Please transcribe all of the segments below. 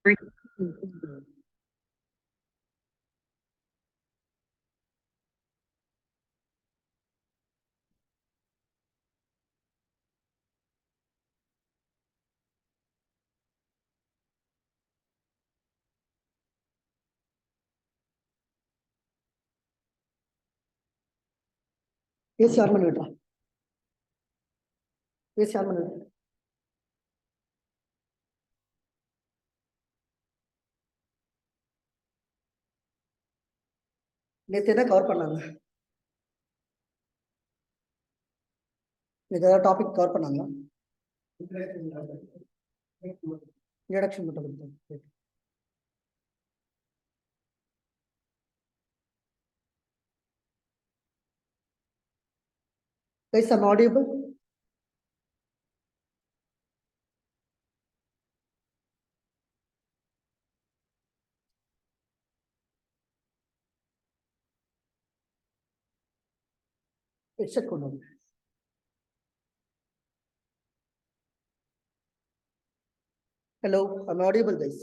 பேசி ஆன் பண்ணி விட்றா பேசி ஆன் பண்ணி விட்றா நேற்று என்ன கவர் பண்ணாங்க? ஏதாவது டாபிக் கவர் பண்ணாங்களா? இன்ட்ரடக்ஷன் மட்டும் கொடுத்தேன். Guys, I'm audible? It's a good one. Hello, I'm audible, guys.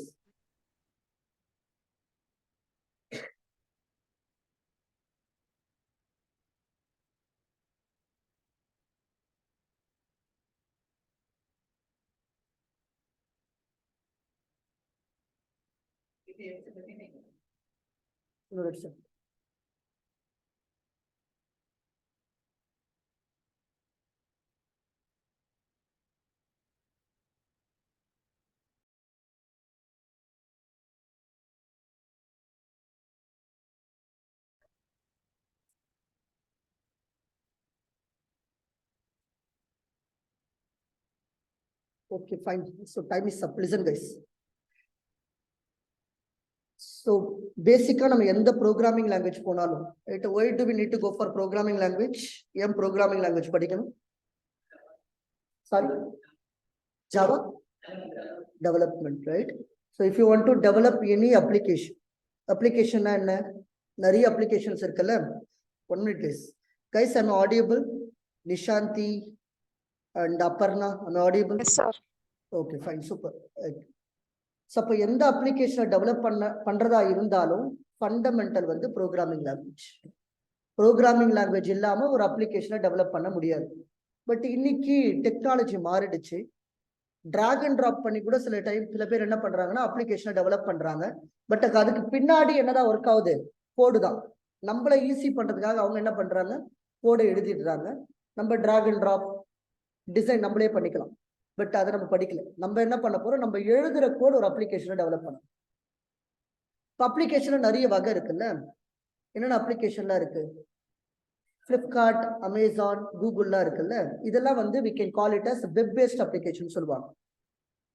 Introduction. Okay, fine. So time is up. Listen, guys. So basically, நம்ம எந்த programming language போனாலும், right? Why do we need to go for programming language? ஏன் programming language படிக்கணும்? Sorry, Java development, right? So if you want to develop any application என்ன நிறைய applications இருக்குல்ல. 1 minute, guys. I'm audible. Nishanti and Aparna, I'm audible. Yes, sir. Okay, fine, super. So அப்போ எந்த அப்ளிகேஷனை develop பண்றதா இருந்தாலும் fundamental வந்து ப்ரோக்ராமிங் லாங்குவேஜ் இல்லாம ஒரு அப்ளிகேஷனை டெவலப் பண்ண முடியாது. பட் இன்னைக்கு டெக்னாலஜி மாறிடுச்சு. டிராக் அண்ட் டிராப் பண்ணி கூட சில பேர் என்ன பண்றாங்கன்னா அப்ளிகேஷனை டெவலப் பண்றாங்க. பட் அதுக்கு பின்னாடி என்னதான் ஒர்க் ஆகுது? கோடு தான். நம்மள ஈஸி பண்றதுக்காக அவங்க என்ன பண்றாங்க? கோடை எழுதிடுறாங்க. நம்ம டிராக் அண்ட் டிராப் டிசைன் நம்மளே பண்ணிக்கலாம். பட் அதை நம்ம படிக்கல. நம்ம என்ன பண்ண போறோம்? நம்ம எழுதுற கோட் ஒரு அப்ளிகேஷனை டெவலப் பண்ணணும். அப்ளிகேஷன் நிறைய வகை இருக்குல்ல. என்னென்ன அப்ளிகேஷன்லாம் இருக்கு? Flipkart, Amazon, Googleலாம் இருக்குல்ல. இதெல்லாம் வந்து we can call it as web based application சொல்லுவாங்க.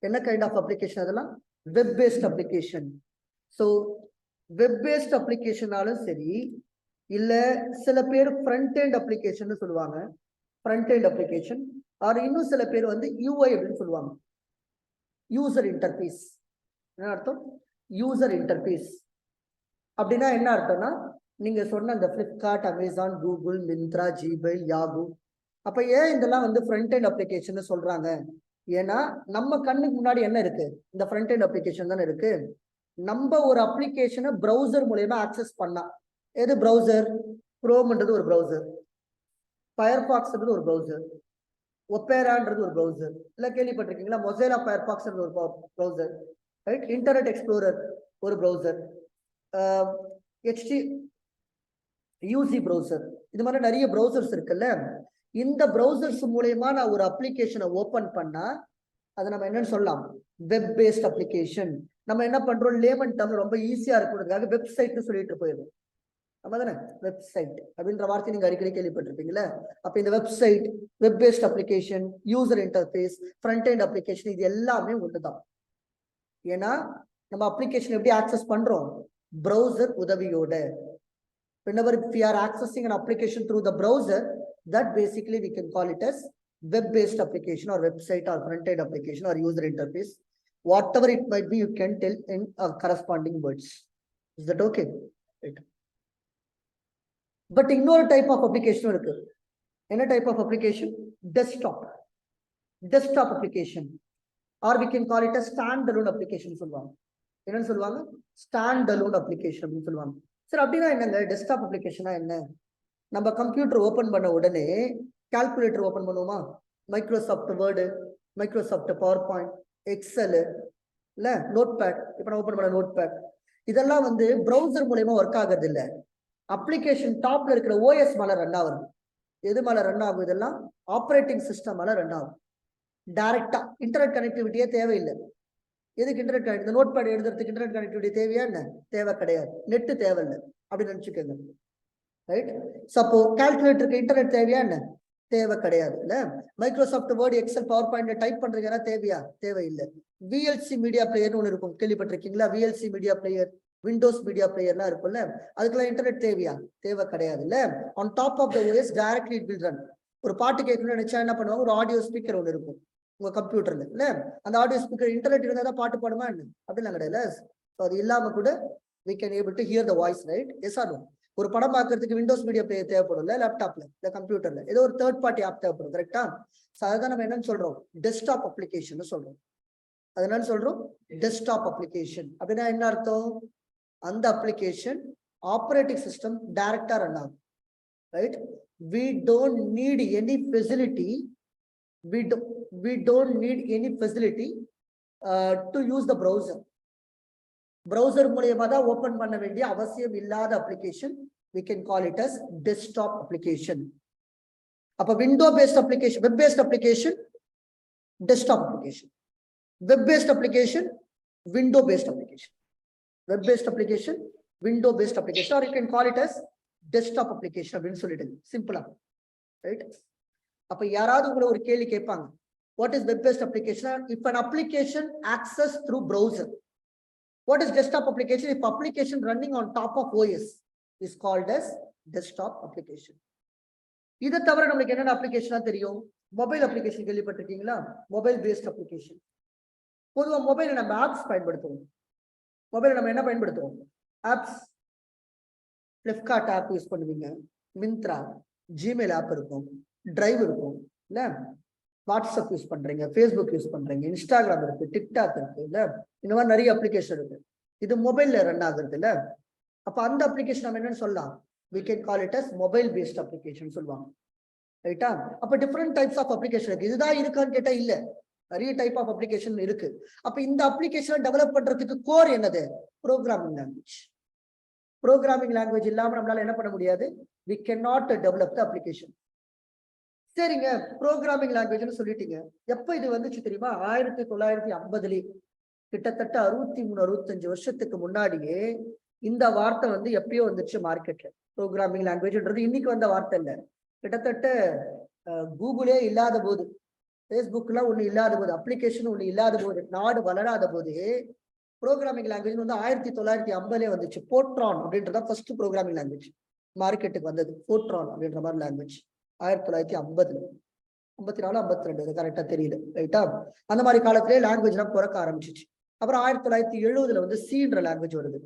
என்ன கைண்ட் ஆஃப் அப்ளிகேஷன் அதெல்லாம்? Web based application. So web based அப்ளிகேஷனாலும் சரி, இல்ல சில பேர் ஃப்ரண்ட் எண்ட் அப்ளிகேஷன் சொல்லுவாங்க. ஃப்ரண்ட் எண்ட் அப்ளிகேஷன் ஆர் இன்னும் சில பேர் வந்து யூஐ அப்படின்னு சொல்லுவாங்க. User interface. என்ன அர்த்தம்? யூசர் இன்டர்ஃபேஸ் அப்படின்னா என்ன அர்த்தம்னா, நீங்க சொன்ன அந்த Flipkart, Amazon, Google, Myntra, Gmail, Yahoo, அப்ப ஏன் இதெல்லாம் வந்து ஃப்ரண்ட் எண்ட் அப்ளிகேஷன் சொல்றாங்க? ஏன்னா நம்ம கண்ணுக்கு முன்னாடி என்ன இருக்கு? இந்த ஃப்ரண்ட் எண்ட் அப்ளிகேஷன் தானே இருக்கு. நம்ம ஒரு அப்ளிகேஷனை ப்ரௌசர் மூலமா ஆக்சஸ் பண்ணா, எது ப்ரௌசர்? குரோம்ன்றது ஒரு ப்ரௌசர், ஃபயர்பாக்ஸ்ன்றது ஒரு ப்ரௌசர், ஒப்பேரான்றது ஒரு ப்ரௌசர், இல்ல கேள்விப்பட்டிருக்கீங்களா? மொசைலா ஃபயர்பாக்ஸ் ஒரு ப்ரௌசர், ரைட்? இன்டர்நெட் எக்ஸ்ப்ளோரர் ஒரு ப்ரௌசர், யூசி ப்ரௌசர், இது மாதிரி நிறைய ப்ரௌசர்ஸ் இருக்குல்ல. இந்த ப்ரௌசர்ஸ் மூலயமா நான் ஒரு அப்ளிகேஷனை ஓபன் பண்ணா அதை நம்ம என்னன்னு சொல்லலாம்? Web based application. நம்ம என்ன பண்றோம்? லேமன் டேர்ம் ரொம்ப ஈஸியா இருக்கிறதுக்காக வெப்சைட்னு சொல்லிட்டு போயிடும். நம்ம தானே வெப்சைட் அப்படின்ற வார்த்தை நீங்க அடிக்கடி கேள்விப்பட்டிருப்பீங்களா? அப்ப இந்த website, web based application, user interface, front end application, இது எல்லாமே ஒண்ணுதான். ஏன்னா நம்ம அப்ளிகேஷன் எப்படி ஆக்சஸ் பண்றோம்? ப்ரௌசர் உதவியோட. Whenever we are accessing an application through the browser, that basically we can call it as web-based application or website or front-end application or user interface. Whatever it might be, you can tell in corresponding words. Is that okay? Right. But இன்னொரு type of application இருக்கு. என்ன type of application? Desktop application, or we can call it a standalone application சொல்லுவாங்க. என்னன்னு சொல்லுவாங்க? Stand alone application அப்படின்னு சொல்லுவாங்க. சரி, அப்படின்னா என்னங்க டெஸ்க்டாப் அப்ளிகேஷனா என்ன? நம்ம கம்ப்யூட்டர் ஓபன் பண்ண உடனே கால்குலேட்டர் ஓபன் பண்ணுவோமா? Microsoft Word, Microsoft PowerPoint, Excel, இல்ல நோட் பேட். இப்ப நான் ஓபன் பண்ண நோட் பேட், இதெல்லாம் வந்து பிரவுசர் மூலயமா ஒர்க் ஆகுறது இல்ல. அப்ளிகேஷன் டாப்ல இருக்கிற ஓஎஸ் மேல ரன் ஆகுது. எது மேல ரன் ஆகும்? இதெல்லாம் ஆப்ரேட்டிங் சிஸ்டம் மேல ரன் ஆகும். டைரக்டா இன்டர்நெட் கனெக்டிவிட்டியே தேவையில்லை. எதுக்கு இன்டர்நெட் கனெக்ட்? இந்த நோட் பேட் எழுதுறதுக்கு இன்டர்நெட் கனெக்டிவிட்டி தேவையா என்ன? தேவை கிடையாது. நெட் தேவையில்லை அப்படின்னு நினைச்சுக்கோங்க. ரைட்? சப்போ கால்குலேட்டருக்கு இன்டர்நெட் தேவையா என்ன? தேவை கிடையாது. இல்ல Microsoft Word, Excel, PowerPoint type பண்றதுக்கு தேவையா? தேவையில்லை. விஎல்சி மீடியா பிளேயர்னு ஒன்று இருக்கும், கேள்விப்பட்டிருக்கீங்களா? VLC media player, Windows media பிளேயர்லாம் இருக்கும்ல, அதுக்கெல்லாம் இன்டர்நெட் தேவையா? தேவை கிடையாது. இல்ல on top of the OS directly it will run. ஒரு பாட்டு கேட்கணும்னு நினைச்சா என்ன பண்ணுவாங்க? ஒரு ஆடியோ ஸ்பீக்கர் ஒன்று இருக்கும் உங்க கம்ப்யூட்டர்ல. இல்ல அந்த ஆடியோ ஸ்பீக்கர் இன்டர்நெட் இருந்தா தான் பாட்டு பாடுமா என்ன? அப்படிலாம் கிடையாது. அது இல்லாம கூட we can able to hear the voice, right? Yes or no? ஒரு படம் பார்க்கறதுக்கு விண்டோஸ் மீடியா பிளேயர் தேவைப்படும், இல்ல லேப்டாப்ல, இல்ல கம்ப்யூட்டர்ல, ஏதோ ஒரு தேர்ட் பார்ட்டி ஆப் தேவைப்படும். கரெக்டா? அதுதான் நம்ம என்னன்னு சொல்றோம்? டெஸ்க்டாப் அப்ளிகேஷன் சொல்றோம். அதனால சொல்றோம் டெஸ்க்டாப் அப்ளிகேஷன். அப்படின்னா என்ன அர்த்தம்? அந்த அப்ளிகேஷன் ஆப்ரேட்டிங் சிஸ்டம் டைரக்டா ரன் ஆகும். Right? we don't need any facility we don't need any facility to use the browser. browser மூலமா தான் ஓபன் பண்ண வேண்டிய அவசியம் இல்லாத application we can call it as desktop application. அப்ப window based application, web based application, desktop application. web based application, window based application. web based application, window based application, or you can call it as desktop application அப்படின்னு சொல்லிடுங்க சிம்பிளா. Right? அப்ப யாராவது உங்களை ஒரு கேள்வி கேட்பாங்க, what is web based application? if an application access through browser. what is desktop application? if application running on top of OS is called as desktop application. இதை தவிர நம்மளுக்கு என்னென்ன அப்ளிகேஷனா தெரியும்? மொபைல் அப்ளிகேஷன் கேள்விப்பட்டிருக்கீங்களா? Mobile based application. பொதுவா மொபைல நம்ம ஆப்ஸ் பயன்படுத்துவோம். மொபைல நம்ம என்ன பயன்படுத்துவோம்? ஆப்ஸ். பிளிப்கார்ட் ஆப் யூஸ் பண்ணுவீங்க, மிந்த்ரா, ஜிமெயில் ஆப் இருக்கும், டிரைவ் இருக்கும், இல்ல வாட்ஸ்அப் யூஸ் பண்றீங்க, ஃபேஸ்புக் யூஸ் பண்றீங்க, இன்ஸ்டாகிராம் இருக்கு, டிக்டாக் இருக்கு, இல்ல இந்த மாதிரி நிறைய அப்ளிகேஷன் இருக்கு. இது மொபைல்ல ரன் ஆகுறது இல்ல. அப்ப அந்த அப்ளிகேஷன் நம்ம என்னன்னு சொல்லலாம்? we can call it as mobile based application சொல்லுவாங்க. ரைட்டா? அப்ப டிஃபரெண்ட் டைப்ஸ் ஆஃப் அப்ளிகேஷன் இருக்கு. இதுதான் இருக்கான்னு கேட்டா இல்ல, நிறைய டைப் ஆஃப் அப்ளிகேஷன் இருக்கு. அப்ப இந்த அப்ளிகேஷன் டெவலப் பண்றதுக்கு கோர் என்னது? Programming language. ப்ரோக்ராமிங் லாங்குவேஜ் இல்லாம நம்மளால என்ன பண்ண முடியாது? we cannot develop the application. சரிங்க, ப்ரோக்ராமிங் லாங்குவேஜ்னு சொல்லிட்டீங்க. எப்ப இது வந்துச்சு தெரியுமா? 1950 கிட்டத்தட்ட 63-65 வருஷத்துக்கு முன்னாடியே இந்த வார்த்தை வந்து எப்பயோ வந்துச்சு மார்க்கெட்ல. ப்ரோக்ராமிங் லாங்குவேஜ்ன்றது இன்னைக்கு வந்த வார்த்தை இல்ல. கிட்டத்தட்ட கூகுளே இல்லாத போது, ஃபேஸ்புக்லாம் ஒண்ணு இல்லாத போது, அப்ளிகேஷன் ஒண்ணு இல்லாத போது, நாடு வளராத போது ப்ரோக்ராமிங் லாங்குவேஜ் வந்து 1950 வந்துச்சு. போட்ரான் அப்படின்றத ஃபர்ஸ்ட் ப்ரோக்ராமிங் லாங்குவேஜ் மார்க்கெட்டுக்கு வந்தது. போட்ரான் அப்படின்ற மாதிரி லாங்குவேஜ் 1950, 54, 52 கரெக்டா தெரியல. ரைட்டா? அந்த மாதிரி காலத்திலே லாங்குவேஜ் எல்லாம் பிறக்க ஆரம்பிச்சிச்சு. அப்புறம் 1970 வந்து சீன்ற லாங்குவேஜ் வருது.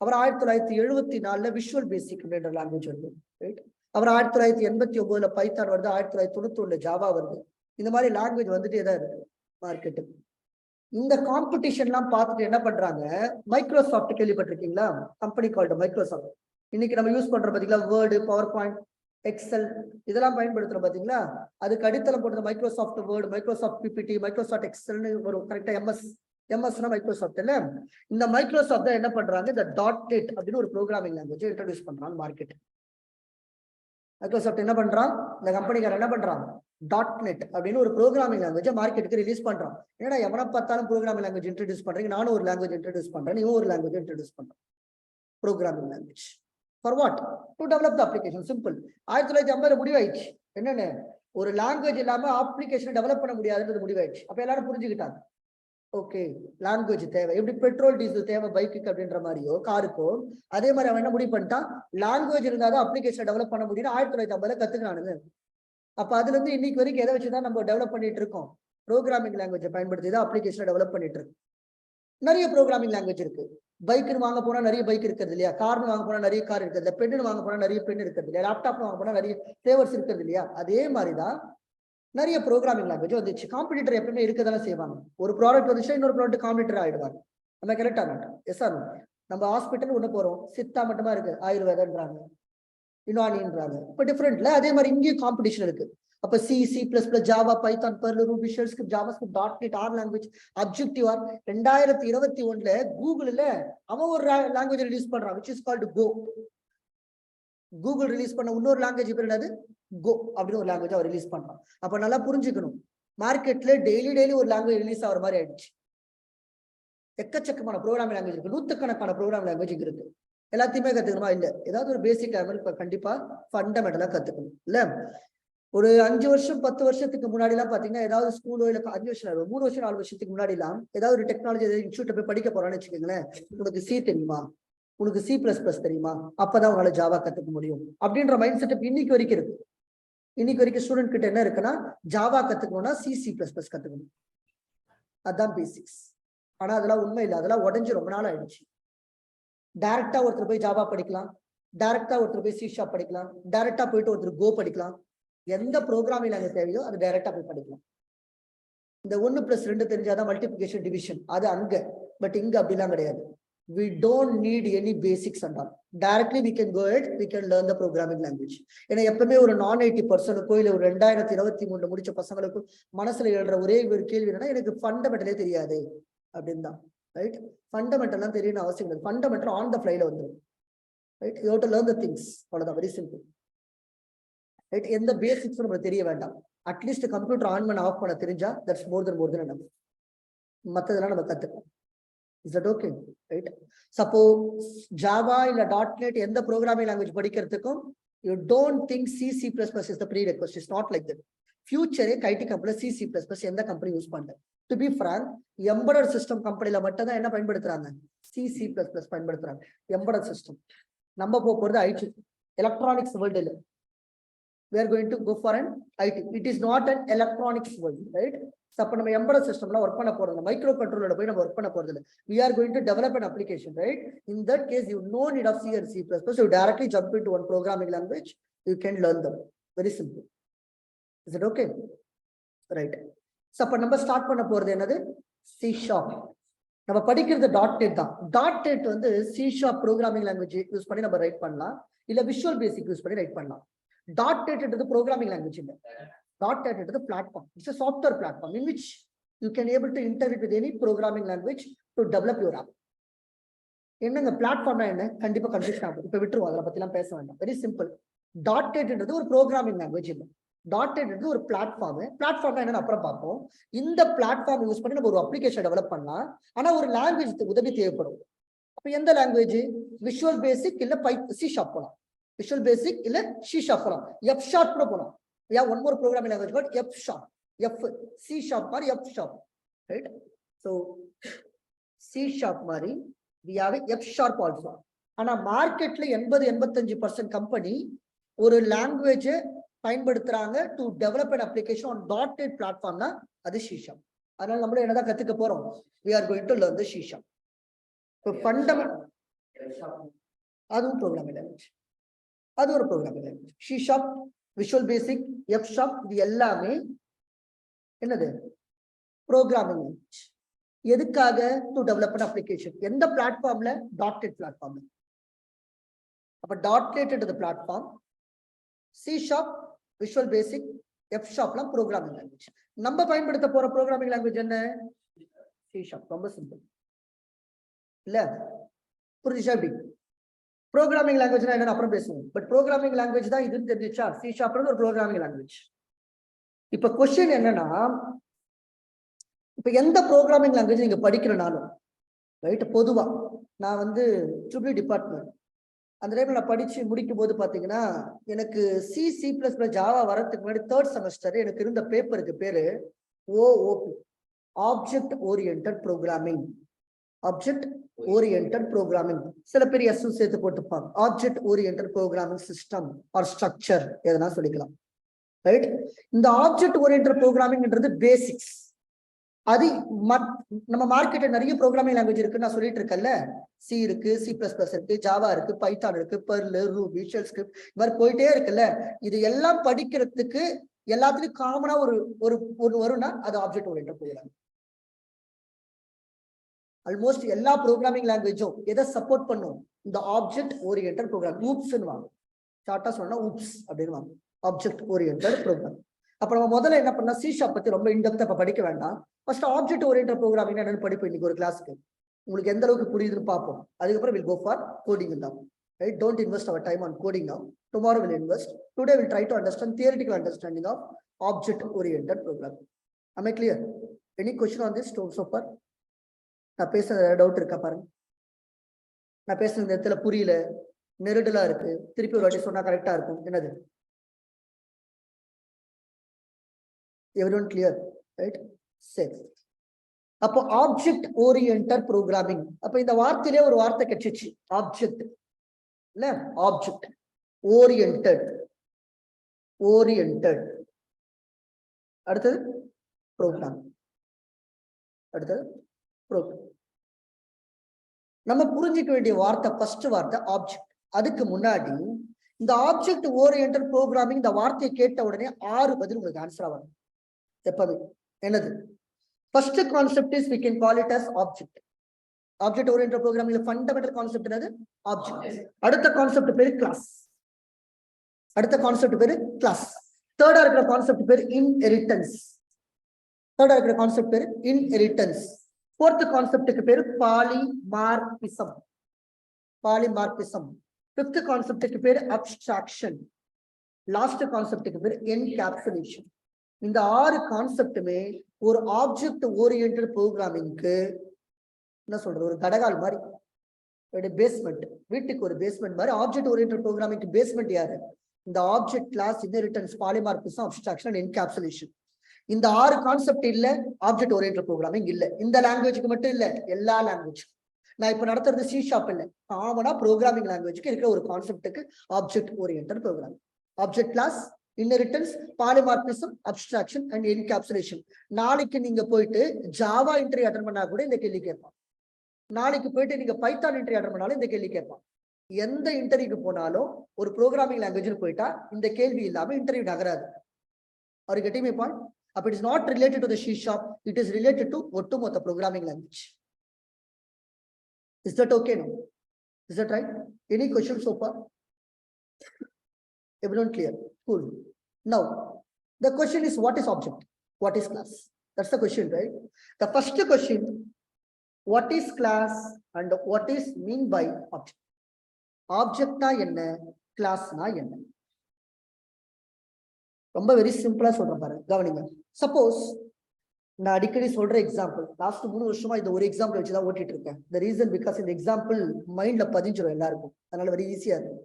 அப்புறம் 1974 விஷுவல் பேசிக் அப்படின்ற லாங்குவேஜ் வருது. ரைட்? அப்புறம் 1989 பைத்தான் வருது. 1991 ஜாவா வருது. இந்த மாதிரி லாங்குவேஜ் வந்துட்டே தான் இருக்கு மார்க்கெட்டுக்கு. இந்த காம்படிஷன்லாம் பார்த்துட்டு என்ன பண்றாங்க? மைக்ரோசாஃப்ட் கேள்விப்பட்டிருக்கீங்களா? Company called Microsoft. இன்னைக்கு நம்ம யூஸ் பண்ற பாத்தீங்களா, வேர்டு, பவர் பாயிண்ட், எக்ஸல், இதெல்லாம் பயன்படுத்துறோம் பாத்தீங்களா? அதுக்கு அடித்தளம் போட்டது Microsoft Word, Microsoft PPT, Microsoft எக்ஸல்னு வரும். கரெக்டா? எம்எஸ்னா மைக்ரோசாஃப்ட் இல்ல. இந்த மைக்ரோசாஃப்ட் தான் என்ன பண்றாங்க? இந்த .NET அப்படின்னு ஒரு ப்ரோக்ராமிங் லாங்குவேஜ் இன்ட்ரோடியூஸ் பண்றாங்க மார்க்கெட். மைக்ரோசாஃப்ட் என்ன பண்றான்? இந்த கம்பெனிக்காரன் என்ன பண்றான்? .NET அப்படின்னு ஒரு ப்ரோக்ராமிங் லாங்குவேஜ் மார்க்கெட்டுக்கு ரிலீஸ் பண்றான். ஏன்னா எவனை பார்த்தாலும் ப்ரோக்ராமிங் லாங்குவேஜ் இன்ட்ரோடியூஸ் பண்றீங்க, நானும் ஒரு லாங்குவேஜ் இன்ட்ரோடியூஸ் பண்றேன், நீ ஒரு லாங்குவேஜ் இன்ட்ரோடியூஸ் பண்றேன். Programming language for what? To develop the application. Simple. 1950 முடிவாயிடுச்சு. என்னன்னு? ஒரு லாங்குவேஜ் இல்லாம அப்ளிகேஷன் டெவலப் பண்ண முடியாதுன்றது முடிவாயிடுச்சு. அப்ப எல்லாரும் புரிஞ்சுக்கிட்டாங்க, ஓகே லாங்குவேஜ் தேவை. எப்படி பெட்ரோல் டீசல் தேவை பைக்குக்கு அப்படின்ற மாதிரியோ காருக்கோ, அதே மாதிரி அவன் என்ன முடிவு பண்ணிட்டான்? லாங்குவேஜ் இருந்தாதான் அப்ளிகேஷன் டெவலப் பண்ண முடியும். 1950 கத்துக்கிறானுங்க. அப்ப அதுல இருந்து இன்னைக்கு வரைக்கும் எதை வச்சுதான் நம்ம டெவலப் பண்ணிட்டு இருக்கோம்? ப்ரோக்ராமிங் லாங்குவேஜை பயன்படுத்தி தான் அப்ளிகேஷனை டெவலப் பண்ணிட்டு இருக்கோம். நிறைய ப்ரோக்ராமிங் லாங்குவேஜ் இருக்கு. பைக்குன்னு வாங்க போனா நிறைய பைக் இருக்கிறது இல்லையா? கார்னு வாங்க போனா நிறைய கார் இருக்கிறது இல்லையா? பென்னு வாங்க போனா நிறைய பெண் இருக்கிறது இல்லையா? லேப்டாப் வாங்க போனா நிறைய ஃபிளேவர்ஸ் இருக்கிறது இல்லையா? அதே மாதிரிதான் நிறைய ப்ரோக்ராமிங் லாங்குவேஜ் வந்துச்சு. காம்படிட்டர் எப்பவுமே இருக்கதானே செய்வாங்க. ஒரு ப்ராடக்ட் வந்துச்சுன்னா இன்னொரு ப்ராடக்ட் காம்படிட்டர் ஆயிடுவாங்க. நம்ம கரெக்டா மாட்டோம். எஸ் ஆர் நம்ம ஹாஸ்பிட்டல் ஒண்ணு போறோம், சித்தா மட்டுமா இருக்கு, ஆயுர்வேதன்றாங்க, யுனானின்றாங்க. இப்ப டிஃபரெண்ட்ல அதே மாதிரி இங்கேயும் காம்படிஷன் இருக்கு. அப்ப C, C plus plus, Java, Python, Perl, Ruby, shell script, JavaScript, .NET, R language, objective R. 2021 கூகுள்ல அவன் ஒரு லாங்குவேஜ் ரிலீஸ் பண்றான், which is called Go. Google release பண்ண இன்னொரு லாங்குவேஜ் பேர் என்னது, கோ அப்படின்னு ஒரு லாங்குவேஜ் அவர் ரிலீஸ் பண்றான். அப்ப நல்லா புரிஞ்சுக்கணும், மார்க்கெட்ல டெய்லி ஒரு லாங்குவேஜ் ரிலீஸ் ஆகிற மாதிரி ஆயிடுச்சு. எக்கச்சக்கமான ப்ரோக்ராமிங் லாங்குவேஜ் இருக்கு, நூற்றுக்கணக்கான ப்ரோக்ராம் லாங்குவேஜ் இருக்கு. எல்லாத்தையுமே கத்துக்கணுமா? இல்ல, ஏதாவது ஒரு பேசிக் லெவல் இப்ப கண்டிப்பா ஃபண்டமெண்டலா கத்துக்கணும். இல்ல, ஒரு 5 வருஷம் 10 வருஷத்துக்கு முன்னாடி எல்லாம் பாத்தீங்கன்னா, ஏதாவது ஸ்கூலோ இல்ல 5 வருஷம் 3 வருஷம் 4 வருஷத்துக்கு முன்னாடி எல்லாம் ஏதாவது ஒரு டெக்னாலஜி இன்ஸ்டியூட் போய் படிக்க போறான்னு வச்சுக்கோங்களேன், உனக்கு சி தெரியுமா, உனக்கு சி பிளஸ் பிளஸ் தெரியுமா, அப்பதான் உங்களால ஜாவா கத்துக்க முடியும் அப்படின்ற மைண்ட் செட்டப் இன்னைக்கு வரைக்கும் இருக்கு. இன்னைக்கு வரைக்கும் ஸ்டூடெண்ட் கிட்ட என்ன இருக்குன்னா, ஜாவா கத்துக்கணும்னா சி பிளஸ் பிளஸ் கத்துக்கணும், அதுதான் பேசிக்ஸ். ஆனா அதெல்லாம் உண்மை இல்லை, அதெல்லாம் உடஞ்சு ரொம்ப நாள் ஆயிடுச்சு. டைரக்டா ஒருத்தர் போய் ஜாவா படிக்கலாம், டைரக்டா ஒருத்தர் போய் சி ஷார்ப் படிக்கலாம், டைரக்டா போயிட்டு ஒருத்தர் கோ படிக்கலாம். எந்த ப்ரோக்ராமிங் அங்க தேவையோ அது டைரக்டா போய் படிக்கலாம். இந்த 1+2 தெரிஞ்சாதான் மல்டிபிகேஷன் டிவிஷன், அது அங்க. பட் இங்க அப்படிலாம் கிடையாது. We don't need any basics and all. Directly we can go ahead, we can learn the programming language. ஏன்னா எப்பவுமே ஒரு non-IT இல்ல ஒரு 2023 முடிச்ச பசங்களுக்கு மனசுல எழுற ஒரே ஒரு கேள்வி என்னன்னா, எனக்கு ஃபண்டமெண்டலே தெரியாது அப்படின்னு தான். ரைட், ஃபண்டமெண்டல்லாம் தெரியணும் அவசியம் இல்லை. ஃபண்டமெண்டல் ஆன் த ஃப்ளைல வந்துடும். Right, you have to learn the things, அவ்வளவுதான், வெரி சிம்பிள். ரைட், எந்த பேசிக்ஸும் நமக்கு தெரிய வேண்டாம். அட்லீஸ்ட் கம்ப்யூட்டர் ஆன் பண்ண ஆஃப் பண்ண தெரிஞ்சா தட்ஸ் மோர் தென் நம்ம மற்றதெல்லாம் நம்ம கத்துக்கலாம். Is that okay? Right, suppose Java இல்ல .NET எந்த ப்ரோக்ராமிங் லாங்குவேஜ் படிக்கிறதுக்கும் you don't think C plus plus is the prerequisite. Is not like that. ஃபியூச்சரே ஐடி கம்பெனில சி பிளஸ் பிளஸ் எந்த கம்பெனி யூஸ் பண்ணல. To be frank, embedded system கம்பெனில மட்டும் தான் என்ன பயன்படுத்துறாங்க, சி பிளஸ் பிளஸ் பயன்படுத்துறாங்க. எம்பெடட் சிஸ்டம் நம்ம போறது ஐடி எலக்ட்ரானிக்ஸ் வேர்ல்டு இல்லை. We are going to go for an IT. It is not an electronics world, right? So அப்ப நம்ம எம்பெடட் சிஸ்டம்ல ஒர்க் பண்ண போறது, மைக்ரோ கண்ட்ரோலரோட போய் நம்ம ஒர்க் பண்ண போறது இல்லை. We are going to develop an application, right? In that case, you no need of C or C++. You directly jump into one programming language. You can learn them. Very simple. Is it okay? Right. So அப்ப நம்ம start பண்ண போறது என்னது, C#. நம்ம படிக்கிறது .NET தான். .NET வந்து C# programming language use பண்ணி நம்ம ரைட் பண்ணலாம், இல்ல விஷுவல் பேசிக் யூஸ் பண்ணி ரைட் பண்ணலாம். .NET is programming language. .NET is a platform. It's a software platform in which you can able to integrate with any programming language to develop your app. என்னங்க பிளாட்ஃபார்ம்னா என்ன, கண்டிப்பா confusion ஆகும். இப்ப விட்டுருவோம், அதை பத்தி எல்லாம் பேச வேண்டாம். Very simple. .NET ஒரு ப்ரோக்ராமிங் லாங்குவேஜ் இல்லை. .NET ஒரு பிளாட்ஃபார்ம். பிளாட்ஃபார்ம்னா என்னன்னு அப்புறம் பார்ப்போம். இந்த பிளாட்ஃபார்ம் யூஸ் பண்ணி நம்ம ஒரு அப்ளிகேஷன் டெவலப் பண்ணலாம். ஆனா ஒரு லாங்குவேஜ் உதவி தேவைப்படும். அப்ப எந்த லாங்குவேஜ், விஷுவல் பேசிக் இல்ல C# போலாம், விஷுவல் பேசிக் இல்ல C# போலாம், F# கூட போலாம். Yeah, one more programming language called F#. C# or F#. Right? So C# மாதிரி we have F# also. ஆனா மார்க்கெட்ல 80-85% கம்பெனி ஒரு லாங்குவேஜ் பயன்படுத்துறாங்க to develop an application on .NET பிளாட்ஃபார்ம்னா அது C#. அதனால நம்மள என்னதான் கத்துக்க போறோம், we are going to learn the C#. இப்போ ஃபண்டமெண்டல் அதுவும் ப்ரோக்ராமிங் லாங்குவேஜ், அது ஒரு programming language. C#, Visual Basic, F#, இது எல்லாமே என்னது, ப்ரோக்ராமிங் லாங்குவேஜ். எதுக்காக, டு டெவலப் an அப்ளிகேஷன். எந்த பிளாட்ஃபார்ம்ல, .NET பிளாட்ஃபார்ம்ல. அப்ப .NET is the platform, C#, Visual Basic, F# programming language. நம்ம பயன்படுத்த போற ப்ரோக்ராமிங் லாங்குவேஜ் என்ன, C#. ரொம்ப சிம்பிள் இல்ல, புரிஞ்சுச்சா? எப்படி ப்ரோக்ராமிங் லாங்குவேஜ் என்னன்னு அப்புறம் பேசுவோம். பட் ப்ரோக்ராமிங் லாங்குவேஜ் தான் இதுன்னு தெரிஞ்சிச்சா, C# ஒரு ப்ரோக்ராமிங் லாங்குவேஜ். இப்ப கொஸ்டின் என்னன்னா, இப்ப எந்த ப்ரோக்ராமிங் லாங்குவேஜ் நீங்க படிக்கிறனாலும் ரைட், பொதுவா நான் வந்து ட்ரிபிள் டிபார்ட்மெண்ட் அந்த டைம்ல நான் படிச்சு முடிக்கும் போது பாத்தீங்கன்னா, எனக்கு C++ ஜாவா வரதுக்கு முன்னாடி 3rd செமஸ்டர் எனக்கு இருந்த பேப்பருக்கு பேரு OOP, object oriented programming. Object oriented programming, சில பேர் எஸ் சேர்த்து போட்டுப்பாங்க. Object oriented programming system R structure எதனா சொல்லிக்கலாம். ரைட், இந்த ஆப்ஜெக்ட் ஓரியன்டட் ப்ரோக்ராமிங்ன்றது பேசிக்ஸ். அது நம்ம மார்க்கெட்ல நிறைய ப்ரோக்ராமிங் லாங்குவேஜ் இருக்குன்னு நான் சொல்லிட்டு இருக்கேன்ல. C இருக்கு, C++ இருக்கு, ஜாவா இருக்கு, பைத்தான் இருக்கு, பெர்ல், ரூபி, ஷெல் ஸ்கிரிப்ட், இது மாதிரி போயிட்டே இருக்குல்ல. இது எல்லாம் படிக்கிறதுக்கு எல்லாத்துலயும் காமனா ஒரு வரும்னா அது ஆப்ஜெக்ட் ஓரியன்டட் ப்ரோக்ராமிங். ஆல்மோஸ்ட் எல்லா ப்ரோக்ராமிங் லாங்குவேஜும் எதை சப்போர்ட் பண்ணும்? இந்த ஆப்ஜெக்ட் ஓரியன்டட் ப்ரோக்ராம். ஊப்ஸ்ன்னு வாங்க, ஷார்ட்டா சொன்னா ஊப்ஸ் அப்படின்னு வாங்க, ஆப்ஜெக்ட் ஓரியன்டட் ப்ரோக்ராம். அப்ப நம்ம முதல்ல என்ன பண்ணா, C# பத்தி ரொம்ப இன்டெப்தா இப்ப படிக்க வேண்டாம். ஃபர்ஸ்ட் ஆப்ஜெக்ட் ஓரியன்டட் ப்ரோக்ராமிங் என்னன்னு படிப்போம் இன்னைக்கு ஒரு கிளாஸ்க்கு. உங்களுக்கு எந்த அளவுக்கு புரியுதுன்னு பார்ப்போம். அதுக்கப்புறம் வில் கோ ஃபார் கோடிங் தான். Right? Don't invest our time on coding now. Tomorrow we'll invest. Today we'll try to understand theoretical understanding of object-oriented programming. Am I clear? Any question on this so far? நான் பேசுறது doubt இருக்கா பாருங்க. நான் பேசுறது இந்த இடத்துல புரியல, நெருடலா இருக்கு, திருப்பி ஒரு வாட்டி சொன்னா கரெக்டா இருக்கும். என்னது? Everyone clear? Right? சரி. அப்போ ஆப்ஜெக்ட் ஓரியன்டட் ப்ரோக்ராமிங். அப்ப இந்த வார்த்தையிலே ஒரு வார்த்தை கிடைச்சிச்சு, ஆப்ஜெக்ட் இல்ல, ஆப்ஜெக்ட் ஓரியன்டட். ஓரியன்டட் அடுத்தது ப்ரோக்ராம். அடுத்தது ப்ரோக்ராம். நம்ம புரிஞ்சிக்க வேண்டிய வார்த்தை ஃபர்ஸ்ட் வார்த்தை ஆப்ஜெக்ட். அதுக்கு முன்னாடி இந்த ஆப்ஜெக்ட் ஓரியன்டட் ப்ரோக்ராமிங் இந்த வார்த்தையை கேட்ட உடனே 6 பதில் உங்களுக்கு ஆன்சரா வரும் எப்பவே. என்னது? First concept is we can call it as object. Object oriented ப்ரோக்ராமிங்ல ஃபண்டமெண்டல் கான்செப்ட் என்னது? ஆப்ஜெக்ட். அடுத்த கான்செப்ட் பேரு கிளாஸ். அடுத்த கான்செப்ட் பேரு கிளாஸ். தேர்டா இருக்கிற கான்செப்ட் பேரு இன்ஹெரிட்டன்ஸ். தேர்டா இருக்கிற கான்செப்ட் பேரு இன்ஹெரிட்டன்ஸ். ஃபோர்த் கான்செப்ட்டுக்கு பேரு பாலிமார்பிசம். பாலிமார்பிசம். ஃபிஃப்த் கான்செப்ட்டுக்கு பேரு அப்ஸ்ட்ராக்ஷன். லாஸ்ட் கான்செப்ட்டுக்கு பேரு என்கேப்சுலேஷன். இந்த 6 கான்செப்டுமே ஒரு ஆப்ஜெக்ட் ஓரியன்டட் ப்ரோக்ராமிங்க்கு என்ன சொல்றது, ஒரு கடகால் மாதிரி, ஒரு பேஸ்மெண்ட். வீட்டுக்கு ஒரு பேஸ்மெண்ட் மாதிரி ஆப்ஜெக்ட் ஓரியன்டட் ப்ரோக்ராமிங்க்கு பேஸ்மெண்ட் யாரு? இந்த object, class, inheritance, polymorphism, abstraction, encapsulation. இந்த 6 கான்செப்ட் இல்ல ஆப்ஜெக்ட் ஓரியன்டட் ப்ரோக்ராமிங் இல்ல. இந்த லாங்குவேஜுக்கு மட்டும் இல்ல, எல்லா லாங்குவேஜுக்கும். நான் இப்ப நடத்துறது C# இல்ல, காமனா ப்ரோக்ராமிங் லாங்குவேஜுக்கு இருக்கிற ஒரு கான்செப்ட்டுக்கு object oriented programming. Object, class, inheritance, polymorphism, abstraction and encapsulation. நாளைக்கு நீங்க போயிட்டு ஜாவா இன்டர்வியூ அட்டெண்ட் பண்ணா கூட இந்த கேள்வி கேட்பான். நாளைக்கு போயிட்டு நீங்க பைத்தான் இன்டர்வியூ அட்டெண்ட் பண்ணாலும் இந்த கேள்வி கேட்பான். எந்த இன்டர்வியூக்கு போனாலும் ஒரு ப்ரோக்ராமிங் லாங்குவேஜ் போயிட்டா இந்த கேள்வி இல்லாம interview நகராது. Are you getting my point? But it is not related to the C#, it is related to ஒட்டுமொத்த programming language. Is that okay now? Is that right? Any questions so far? Everyone clear? Cool. Now, the question is, what is object? What is class? That's the question, right? The first question, what is class and what is mean by object? Object na enna, class na enna? ரொம்ப very சிம்பிளா சொல்றேன் பாருங்க, கவனிங்க. Suppose நான் அடிக்கடி சொல்ற example, last 3 வருஷமா இந்த ஒரு எக்ஸாம்பிள் வச்சுதான் ஓட்டிட்டு இருக்கேன். The reason because இந்த எக்ஸாம்பிள் மைண்ட்ல பதிஞ்சிடும் எல்லாருக்கும், அதனால வெரி ஈஸியா இருக்கும்.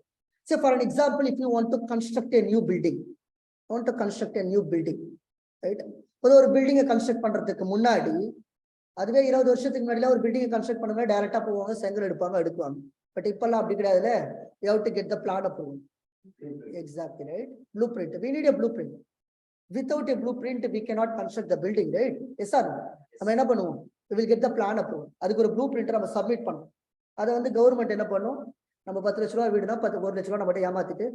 So for an example, if you want to construct a new building, right? ஒரு பில்டிங்கை கன்ஸ்ட்ரக்ட் பண்றதுக்கு முன்னாடி, அதுவே 20 வருஷத்துக்கு முன்னாடி ஒரு பில்டிங்கை கன்ஸ்ட்ரக்ட் பண்ணுங்க, டைரக்டா போவாங்க, செங்கல் எடுப்பாங்க. பட் இப்பெல்லாம் அப்படி கிடையாதுல. You have to get the plan approved. Exactly, right? Blueprint. We need a blueprint. Without a blueprint, we cannot construct the building, right? Yes or no? நம்ம என்ன பண்ணுவோம்? We will get the plan approved. அதுக்கு ஒரு blueprint நம்ம submit பண்ணணும். அதை வந்து government என்ன பண்ணும்? நம்ம 10 லட்ச ரூபா வீடுனா 1 லட்ச ரூபா நம்ம ஏமாத்திட்டு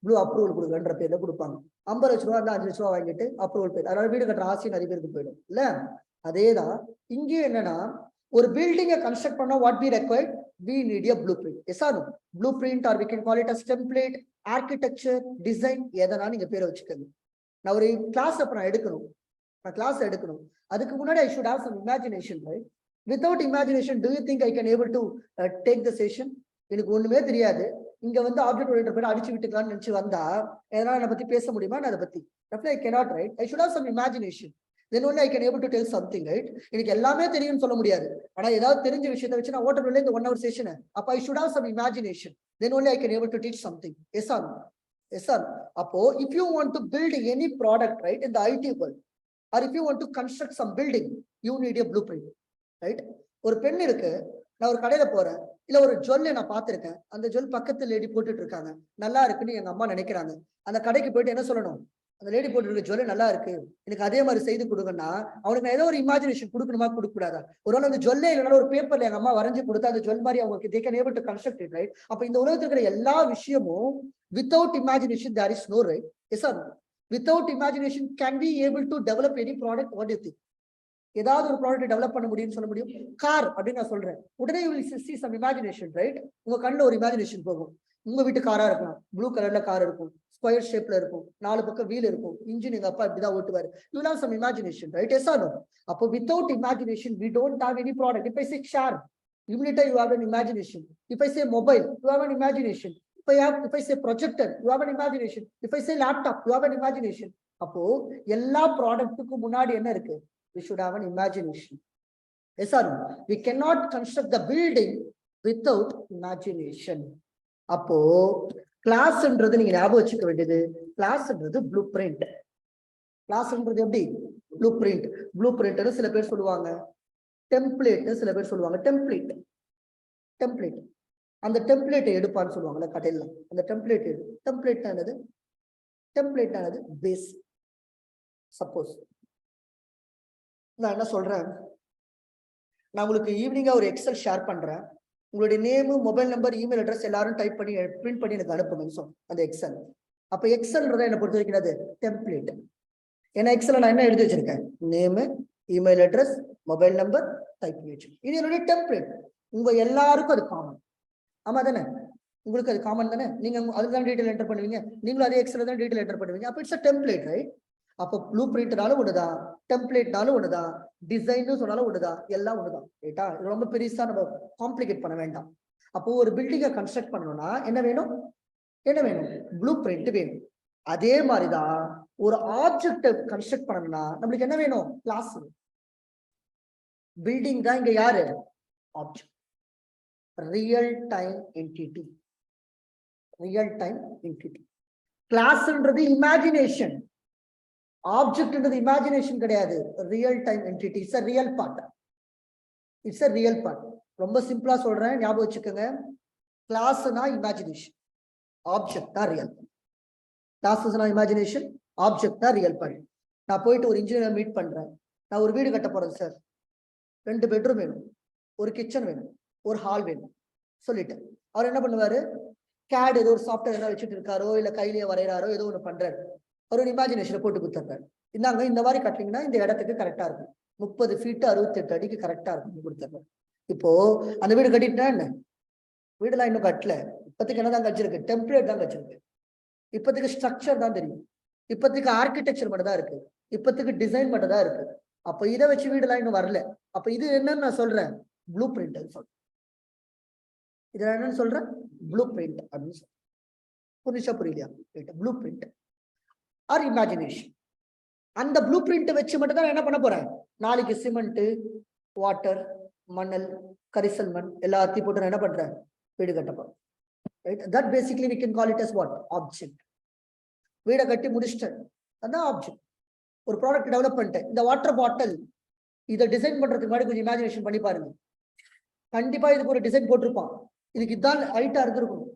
ப்ளூ அப்ரூவல் கொடுக்குறன்ற பேர்ல கொடுப்பாங்க. 50 லட்ச ரூபா 5 லட்ச ரூபா வாங்கிட்டு அப்ரூவல் பேர். அதனால வீடு கட்டுற ஆசை நிறைய பேருக்கு போயிடும் இல்ல. அதேதான் இங்கேயும் என்னன்னா, ஒரு பில்டிங்கை கன்ஸ்ட்ரக்ட் பண்ணா what we required? We need a blueprint. Yes or no? Blueprint, or we can call it as template, architecture, design, எதனா நீங்க பேரை வச்சுக்கோங்க. நான் ஒரு கிளாஸ் அப்ப நான் எடுக்கணும். அதுக்கு முன்னாடி I should have some imagination, right? Without imagination, do you think I can able to take the session? எனக்கு ஒண்ணுமே தெரியாது, இங்க வந்து ஆப்ஜெக்ட் ஓரியன்டட் பேர் அடிச்சு விட்டுக்கலாம்னு நினைச்சு வந்தா எதனால அதை பத்தி பேச முடியுமா? நான் அதை பத்தி I cannot, right? I should have some imagination. Then only I can able to tell something, right? எனக்கு எல்லாமே தெரியும்னு சொல்ல முடியாது, ஆனா ஏதாவது தெரிஞ்ச விஷயத்தை வச்சு நான் ஓட்டர் இந்த 1 hour session அப்ப I should have some imagination. Then only I can able to teach something. Yes or no? Yes or no? அப்போ if you want to build any product, right, in the IT world, or if you want to construct some building, you need a blueprint, right? ஒரு பெண் இருக்கு, நான் ஒரு கடையில போறேன், இல்ல ஒரு ஜுவல்லை நான் பார்த்திருக்கேன், அந்த ஜுவல் பக்கத்து லேடி போட்டுட்டு இருக்காங்க, நல்லா இருக்குன்னு எங்க அம்மா நினைக்கிறாங்க. அந்த கடைக்கு போயிட்டு என்ன சொல்லணும்? அந்த லேடி போட்டு இருக்க ஜுவல் நல்லா இருக்கு, எனக்கு அதே மாதிரி செய்து கொடுங்கன்னா அவனுக்கு நான் ஏதோ ஒரு இமேஜினேஷன் கொடுக்கணுமா கொடுக்க கூடாதா? ஒருவேளை அந்த ஜுவல்லே இல்லைனா ஒரு பேப்பர்ல எங்க அம்மா வரைஞ்சு கொடுத்தா அந்த ஜுவல் மாதிரி அவங்களுக்கு they can able to construct it, right? அப்ப இந்த உலகத்துல இருக்கிற எல்லா விஷயமும் without imagination there is no, right? Yes or no? Without imagination, can we able to develop any product? What do you think? ஏதாவது ஒரு ப்ராடக்ட் டெவலப் பண்ண முடியும்னு சொல்ல முடியும். கார் அப்படின்னு நான் சொல்றேன், உடனே you will see some imagination, right? உங்க கண்ணுல ஒரு இமேஜினேஷன் போகும். உங்க வீட்டு காரா இருக்கலாம், ப்ளூ கலர்ல கார் இருக்கும், ஸ்கொயர் ஷேப்ல இருக்கும், 4 பக்கம் வீல் இருக்கும், இன்ஜின் எங்க அப்பா இப்படிதான் ஓட்டுவாரு. You will have some imagination, right? Yes or no? அப்போ without imagination we don't have any product. If I say chair, immediately you have an imagination. If I say mobile, you have an imagination. If I say projector, you have an imagination. If I say laptop, you have an imagination. அப்போ எல்லா ப்ராடக்ட்டுக்கும் முன்னாடி என்ன இருக்கு? We should have an imagination. Yes or no? We cannot construct the building without imagination. அப்போ கிளாஸ்ன்றது நீங்க ஞாபகம் வச்சுக்க வேண்டியது, கிளாஸ்ன்றது ப்ளூ பிரிண்ட். கிளாஸ்ன்றது எப்படி? Blue print. ப்ளூ பிரிண்ட்னு சில பேர் சொல்லுவாங்க, டெம்ப்ளேட்னு சில பேர் சொல்லுவாங்க. டெம்ப்ளேட் டெம்ப்ளேட் அந்த டெம்ப்ளேட்டை எடுப்பான்னு சொல்லுவாங்கல்ல கடையில, அந்த டெம்ப்ளேட் எடு. டெம்ப்ளேட் ஆனது டெம்ப்ளேட் ஆனது பேஸ். சப்போஸ் நான் என்ன சொல்றேன், நான் உங்களுக்கு ஈவினிங்கா ஒரு எக்ஸல் ஷேர் பண்றேன், உங்களுடைய name, mobile number, email address எல்லாரும் டைப் பண்ணி பிரிண்ட் பண்ணி எனக்கு அனுப்புங்க அந்த எக்ஸல். அப்ப எக்ஸல்ன்றத என்ன பொறுத்த வரைக்கும் டெம்ப்ளேட். ஏன்னா எக்ஸல் நான் என்ன எழுதி வச்சிருக்கேன், name, email address, mobile number type பண்ணி வச்சிருக்கேன். இது என்னுடைய டெம்ப்ளேட். உங்க எல்லாருக்கும் அது காமன். ஆமா தானே? உங்களுக்கு அது காமன் தானே? நீங்க அதுதான் டீடைல் என்டர் பண்ணுவீங்க, நீங்களும் அதே எக்ஸல் தான் டீடைல் என்டர் பண்ணுவீங்க. அப்ப இட்ஸ் அ டெம்ப்ளேட், ரைட்? அப்போ ப்ளூ பிரிண்ட்னாலும் ஒண்ணுதான், டெம்ப்ளேட்னாலும் ஒண்ணுதான், டிசைன் சொன்னாலும் ஒண்ணுதான், எல்லாம் ஒண்ணுதான், ரைட்டா? இது ரொம்ப பெருசா நம்ம காம்ப்ளிகேட் பண்ண வேண்டாம். அப்போ ஒரு பில்டிங்கை கன்ஸ்ட்ரக்ட் பண்ணணும்னா என்ன வேணும்? என்ன வேணும்? ப்ளூ பிரிண்ட் வேணும். அதே மாதிரிதான் ஒரு ஆப்ஜெக்ட் கன்ஸ்ட்ரக்ட் பண்ணணும்னா நம்மளுக்கு என்ன வேணும்? கிளாஸ். பில்டிங் தான் இங்க யாரு? Object. Real time entity. Real time entity. கிளாஸ்ன்றது இமேஜினேஷன். ஆப்ஜெக்ட்ன்றது இமேஜினேஷன் கிடையாது, real time entity. It's a real part. It's a real part. ரொம்ப சிம்பிளா சொல்றேன், ஞாபகம் வச்சுக்கோங்க. கிளாஸ்னா இமேஜினேஷன், ஆப்ஜெக்ட் தான் ரியல். கிளாஸ்னா இமேஜினேஷன், ஆப்ஜெக்ட் தான் ரியல் பார்ட். நான் போயிட்டு ஒரு இன்ஜினியர் மீட் பண்றேன், நான் ஒரு வீடு கட்ட போறேன் சார், 2 பெட்ரூம் வேணும், ஒரு கிச்சன் வேணும், ஒரு ஹால் வேணும் சொல்லிட்டு, அவர் என்ன பண்ணுவாரு? கேட் ஏதோ ஒரு சாஃப்ட்வேர் என்ன வச்சுட்டு இருக்காரோ, இல்ல கையிலேயே வரைகிறாரோ, ஏதோ ஒன்று பண்றாரு. அவர் ஒரு இமேஜினேஷனை போட்டு கொடுத்துறாரு. இந்தாங்க இந்த மாதிரி கட்டிங்கன்னா இந்த இடத்துக்கு கரெக்டா இருக்கும், 30 ஃபீட் 68 அடிக்கு கரெக்டா இருக்கும் கொடுத்துறாரு. இப்போ அந்த வீடு கட்டிட்டா என்ன? வீடுலாம் இன்னும் கட்டல, இப்போதைக்கு என்னதான் கட்சிருக்கு? டெம்ப்ளேட் தான் கட்சிருக்கு. இப்போதைக்கு ஸ்ட்ரக்சர் தான் தெரியும், இப்போதைக்கு ஆர்கிடெக்சர் மட்டும் தான் இருக்கு, இப்போதைக்கு டிசைன் மட்டும் தான் இருக்கு. அப்போ இதை வச்சு வீடுலாம் இன்னும் வரல. அப்ப இது என்னன்னு நான் சொல்றேன்? ப்ளூ பிரிண்ட் சொல்றேன். இது என்னன்னு சொல்றேன்? ப்ளூ பிரிண்ட் அப்படின்னு சொல்றேன். புரிஞ்சா புரியலையா? Blueprint or imagination. அந்த ப்ளூ பிரிண்ட் வச்சு மட்டும் தான் என்ன பண்ண போறேன்? நாளைக்கு சிமெண்ட், வாட்டர், மணல், கரிசல் மண் எல்லாத்தையும் போட்டு நான் என்ன பண்றேன்? வீடு கட்ட போறேன். Right? That basically we can call it as what? Object. வீடை கட்டி முடிச்சிட்டேன், அதான் ஆப்ஜெக்ட். ஒரு ப்ராடக்ட் டெவலப் பண்ணிட்டேன், இந்த வாட்டர் பாட்டில் இதை டிசைன் பண்றதுக்கு முன்னாடி கொஞ்சம் இமேஜினேஷன் பண்ணி பாருங்க. கண்டிப்பா இதுக்கு ஒரு டிசைன் போட்டிருப்பான், இதுக்கு இதான் ஹைட்டா இருந்திருக்கணும்,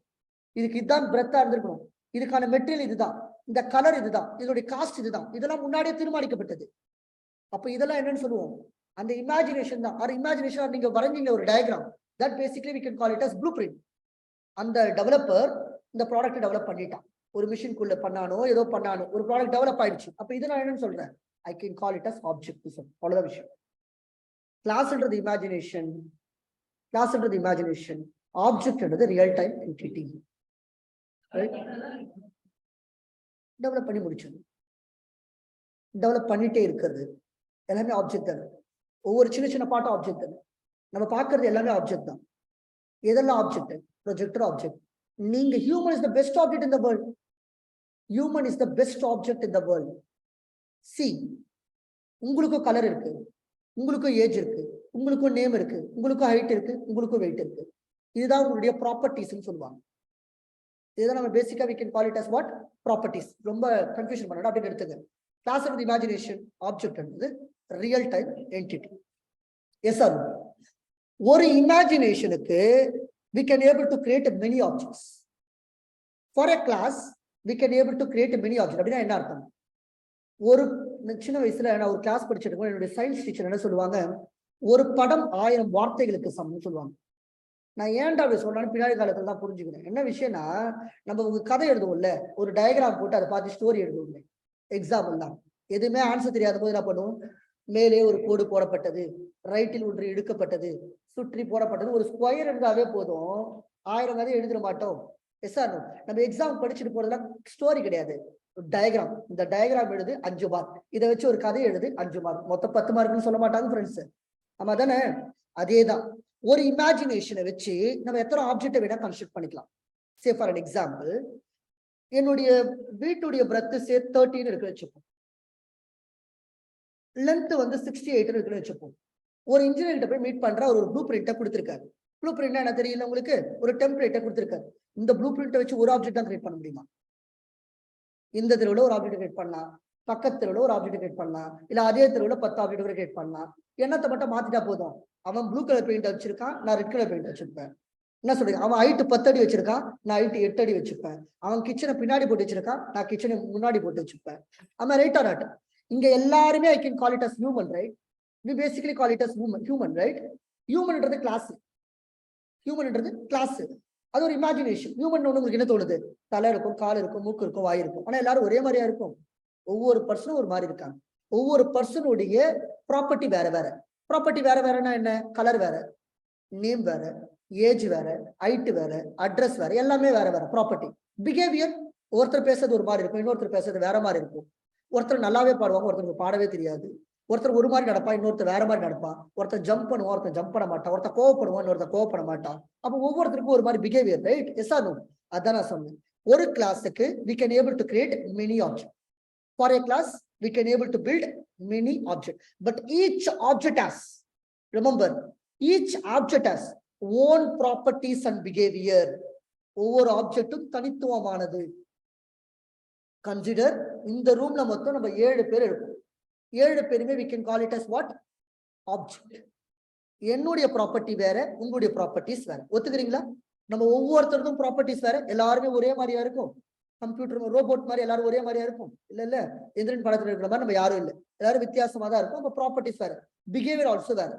இதுக்கு இதான் பிரெத்தா இருந்திருக்கணும், இதுக்கான மெட்டீரியல் இதுதான், இந்த கலர் இதுதான், இதோடைய காஸ்ட் இதுதான், இதெல்லாம் முன்னாடியே தீர்மானிக்கப்பட்டது. அப்ப இதெல்லாம் என்னன்னு சொல்லுவோம்? அந்த இமேஜினேஷன் தான். ஆர் இமேஜினேஷன் நீங்க வரைஞ்சீங்க ஒரு diagram, that basically we can call it as blueprint. அந்த டெவலப்பர் இந்த ப்ராடக்ட் டெவலப் பண்ணிட்டான், ஒரு மிஷின்குள்ள பண்ணானோ ஏதோ பண்ணானோ ஒரு ப்ராடக்ட் டெவலப் ஆயிடுச்சு. அப்ப இது நான் என்னன்னு சொல்றேன்? I can call it as object. அவ்வளவுதான் விஷயம். கிளாஸ்ன்றது இமேஜினேஷன், கிளாஸ்ன்றது இமேஜினேஷன், ஆப்ஜெக்ட்ன்றது ரியல் டைம் என்டிட்டி. டெவலப் பண்ணி முடிச்சது, டெவலப் பண்ணிட்டே இருக்கிறது எல்லாமே ஆப்ஜெக்ட் தானே. ஒவ்வொரு சின்ன சின்ன பாட்டும் ஆப்ஜெக்ட் தானே. நம்ம பார்க்கறது எல்லாமே ஆப்ஜெக்ட் தான். எதெல்லாம் ஆப்ஜெக்ட்? Projector object. நீங்க human is the best object in the world. Human is the best object in the world. See, உங்களுக்கும் கலர் இருக்கு, உங்களுக்கும் ஏஜ் இருக்கு, உங்களுக்கும் நேம் இருக்கு, உங்களுக்கும் ஹைட் இருக்கு, உங்களுக்கும் வெயிட் இருக்கு. இதுதான் உங்களுடைய ப்ராப்பர்ட்டிஸ்ன்னு சொல்லுவாங்க. இதுதான் நம்ம பேசிக்கா we can call it as what? Properties. ரொம்ப கன்ஃபியூஷன் பண்ணணும் அப்படின்னு எடுத்துங்க. கிளாஸ் ஆஃப் இமேஜினேஷன், ஆப்ஜெக்ட் என்பது real time entity. Yes or no? ஒரு இமேஜினேஷனுக்கு we can able to create many objects. For a class we can able to create many objects. அப்படின்னா என்ன அர்த்தம்? ஒரு சின்ன வயசுல நான் ஒரு கிளாஸ் படிச்சிட்டு இருக்கேன், என்னுடைய சயின்ஸ் டீச்சர் என்ன சொல்லுவாங்க? ஒரு படம் 1000 வார்த்தைகளுக்கு சமம்னு சொல்லுவாங்க. நான் ஏன்டா அப்படி சொன்னாலும் பின்னாடி காலத்துல தான் புரிஞ்சுக்கிறேன். என்ன விஷயம்னா, நம்ம உங்க கதை எழுதுவோம்ல, ஒரு டயக்ராம் போட்டு அதை பார்த்து ஸ்டோரி எழுதுவோம்ல, எக்ஸாம்பிள் தான். எதுவுமே ஆன்சர் தெரியாத போது என்ன பண்ணுவோம்? மேலே ஒரு கோடு போடப்பட்டது, ரைட்டில் ஒன்று இழுக்கப்பட்டது, சுற்றி போடப்பட்டது. ஒரு ஸ்கொயர் இருந்தாவே போதும், 1000 கதை எழுதிட மாட்டோம். எஸ்ஆர் நம்ம எக்ஸாம் படிச்சுட்டு போறதுலாம் ஸ்டோரி கிடையாது, டயக்ராம். இந்த டயக்ராம் எழுது 5 மார்க், இதை வச்சு ஒரு கதை எழுது 5 மார்க், மொத்தம் 10 மார்க்னு சொல்ல மாட்டாங்க ஃப்ரெண்ட்ஸ். ஆமா தானே? அதேதான். ஒரு இமேஜினேஷனை வச்சு நம்ம எத்தனை ஆப்ஜெக்டை வேணா கன்ஸ்ட்ரக்ட் பண்ணிக்கலாம். சே ஃபார் அன் எக்ஸாம்பிள், என்னுடைய வீட்டுடைய பிரெத் 13 இருக்குன்னு வச்சுப்போம், லென்த் வந்து 68 இருக்குன்னு வச்சுப்போம். ஒரு இன்ஜினியர்கிட்ட போய் மீட் பண்ற ஒரு ப்ளூ பிரிண்ட்டை கொடுத்துருக்காரு. ப்ளூ பிரிண்ட் என்ன தெரியல உங்களுக்கு, ஒரு டெம்ப்ளேட்டை கொடுத்துருக்காரு. இந்த ப்ளூ பிரிண்ட்டை வச்சு ஒரு ஆப்ஜெக்ட் தான் கிரியேட் பண்ண முடியுமா? இந்த தெருவில் ஒரு ஆப்ஜெக்ட் கிரியேட் பண்ணலாம், பக்கத்து தெருவில் ஒரு ஆப்ஜெக்ட் கிரியேட் பண்ணலாம், இல்ல அதே தெருவில் 10 ஆப்ஜெக்ட் கிரியேட் பண்ணலாம். எண்ணத்தை மட்டும் மாத்திட்டா போதும். அவன் ப்ளூ கலர் பெயிண்ட் வச்சிருக்கான், நான் ரெட் கலர் பெயிண்ட் வச்சிருப்பேன். என்ன சொல்றீங்க? அவன் ஹைட் 10 அடி வச்சிருக்கான், நான் ஹைட் 8 அடி வச்சிருப்பேன். அவன் கிச்சனை பின்னாடி போட்டு வச்சிருக்கான், நான் கிச்சனை முன்னாடி போட்டு வச்சிருப்பேன். அவன் ரைட் ஆர் நாட்? இங்க எல்லாருமே I can call it as human, right? we basically call it as human, right? ஹியூமன்ன்றது கிளாஸ், ஹியூமன்ன்றது கிளாஸ், அது ஒரு இமேஜினேஷன். ஹியூமன் உங்களுக்கு என்ன தோணுது? தலை இருக்கும், கால் இருக்கும், மூக்கு இருக்கும், வாய் இருக்கும். ஆனா எல்லாரும் ஒரே மாதிரியா இருக்கும்? ஒவ்வொரு பர்சனும் ஒரு மாதிரி இருக்காங்க. ஒவ்வொரு பர்சனுடைய ப்ராப்பர்ட்டி வேற வேற. ப்ராப்பர்ட்டி வேற வேறன்னா என்ன? கலர் வேற, நேம் வேற, ஏஜ் வேற, ஹைட் வேற, அட்ரஸ் வேற, எல்லாமே வேற வேற ப்ராப்பர்ட்டி. பிஹேவியர், ஒருத்தர் பேசுறது ஒரு மாதிரி இருக்கும், இன்னொருத்தர் பேசுறது வேற மாதிரி இருக்கும். ஒருத்தர் நல்லாவே பாடுவாங்க, ஒருத்தருக்கு பாடவே தெரியாது. ஒருத்தர் ஒரு மாதிரி நடப்பா, இன்னொருத்தர் வேற மாதிரி நடப்பான். ஒருத்தர் ஜம்ப் பண்ணுவான், ஒருத்தர் ஜம்ப் பண்ண மாட்டான். ஒருத்தர் கோவப்படுவான், இன்னொருத்தர் கோவப்பட மாட்டான். அப்போ ஒவ்வொருத்தருக்கும் ஒரு மாதிரி behaviour, right? Yes or no? அதான் நான் சொன்னேன். ஒரு கிளாஸுக்கு we can able to create many objects. For a class we can able to build many objects, but each object has, remember, each object has own properties and behavior. ஒவ்வொரு ஆப்ஜெக்டும் தனித்துவமானது. Consider, இந்த ரூம்ல மொத்தம் நம்ம 7 பேர் இருக்கும். 7 பேருமே we can call it as what? Object. என்னுடைய ப்ராப்பர்ட்டி வேற, உங்களுடைய ப்ராப்பர்ட்டிஸ் வேற. ஒத்துக்கிறீங்களா? நம்ம ஒவ்வொருத்தருக்கும் ப்ராப்பர்ட்டிஸ் வேற. எல்லாருமே ஒரே மாதிரியா இருக்கும்? கம்ப்யூட்டர் ரோபோட் மாதிரி எல்லாரும் ஒரே மாதிரியா இருக்கும்? இல்ல. எந்திரன் படத்துல இருக்கிற மாதிரி நம்ம யாரும் இல்லை, எல்லாரும் வித்தியாசமா தான் இருக்கும். அப்ப ப்ராப்பர்ட்டிஸ் வேற, பிஹேவியர் ஆல்சோ வேற.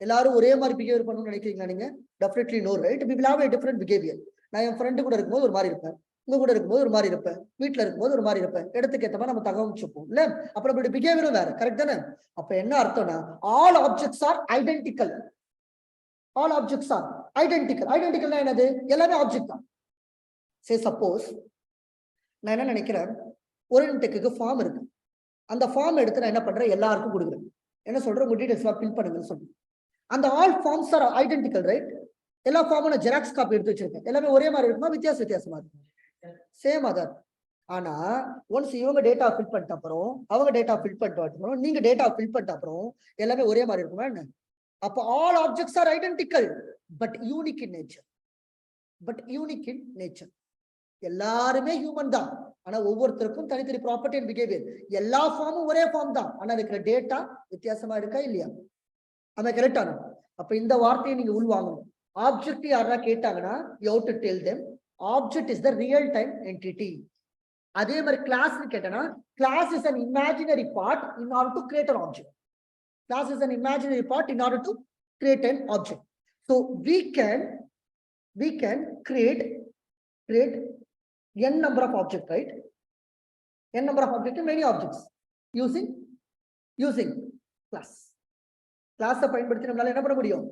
எல்லாரும் ஒரே மாதிரி பிஹேவியர் பண்ணணும்னு நினைக்கிறீங்களா நீங்க? Definitely no, right? we will have a different behavior. நான் என் ஃப்ரெண்டு கூட இருக்கும்போது ஒரு மாதிரி இருப்பேன், உங்க கூட இருக்கும்போது ஒரு மாதிரி இருப்பேன், வீட்டுல இருக்கும்போது ஒரு மாதிரி இருப்பேன். இடத்துக்கு ஏற்ற மாதிரி நம்ம தகவச்சுப்போம் இல்ல? அப்புறம் நம்மளுடைய பிஹேவியரும் வேற, கரெக்ட் தானே? அப்ப என்ன அர்த்தம்னா, all objects are identical. All objects are identical. ஐடென்டிக்கல்னா என்னது? எல்லாமே ஆப்ஜெக்ட் தான். சே சப்போஸ் நான் என்ன நினைக்கிறேன், ஒரு இன்டெக்கு ஃபார்ம் இருக்கு, அந்த ஃபார்ம் எடுத்து நான் என்ன பண்றேன், எல்லாருக்கும் கொடுக்குறேன். என்ன சொல்றேன்? உங்க டீடைல்ஸ் ஃபில் பண்ணுங்கன்னு சொல்றேன். அந்த all forms are identical, right? எல்லா ஃபார்மும் நான் ஜெராக்ஸ் காப்பி எடுத்து வச்சிருக்கேன். எல்லாமே ஒரே மாதிரி இருக்குமா? வித்தியாசமா இருக்கும்? சேம் அதான். ஆனா ஒன்ஸ் இவங்க டேட்டா ஃபில் பண்ணிட்ட அப்புறம், அவங்க டேட்டா ஃபில் பண்ணிட்டு அப்புறம், நீங்க டேட்டா ஃபில் பண்ணிட்ட அப்புறம் எல்லாமே ஒரே மாதிரி இருக்குமா என்ன? அப்போ all objects are identical but unique in nature. எல்லாருமே ஹியூமன் தான், ஆனா ஒவ்வொருத்தருக்கும் தனித்தனி ப்ராப்பர்ட்டி அண்ட் பிஹேவியர். எல்லா ஃபார்மும் ஒரே ஃபார்ம் தான், ஆனா இருக்கிற டேட்டா வித்தியாசமா இருக்கா இல்லையா? அது கரெக்டான? அப்ப இந்த வார்த்தையை நீங்க உள்வாங்கணும். ஆப்ஜெக்ட் யாரா கேட்டாங்கன்னா you have to tell them object is the real time entity. அதே மாதிரி கிளாஸ் கேட்டனா, class is an imaginary part in order to create an object. Class is an imaginary part in order to create an object. So we can create n number of objects, right? N number of objects, many objects using class. Class பயன்படுத்தி நம்மளால என்ன பண்ண முடியும்?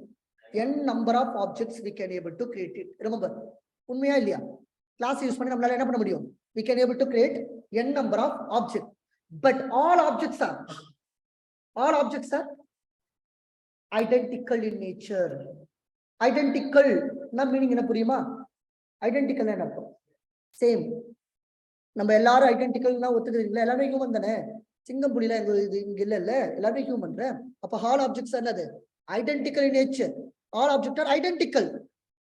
n number of objects we can able to create it. Remember, உண்மையா இல்லையா? Class use பண்ணி நம்மளால என்ன பண்ண முடியும்? we can able to create n number of objects, but all objects are identical in nature. Identical na meaning என்ன புரியுமா? Identical என்ன அர்த்தம்? சேம். நம்ம எல்லாரும் ஐடென்டிக்கல்னா ஒத்துக்கிறீங்களா? எல்லாமே ஹியூமன் தானே. சிங்கம் புலில இது இங்க இல்ல, எல்லாமே ஹியூமன். அப்ப ஆல் ஆப்ஜெக்ட்ஸ் என்னது? Identical in nature. All objects are identical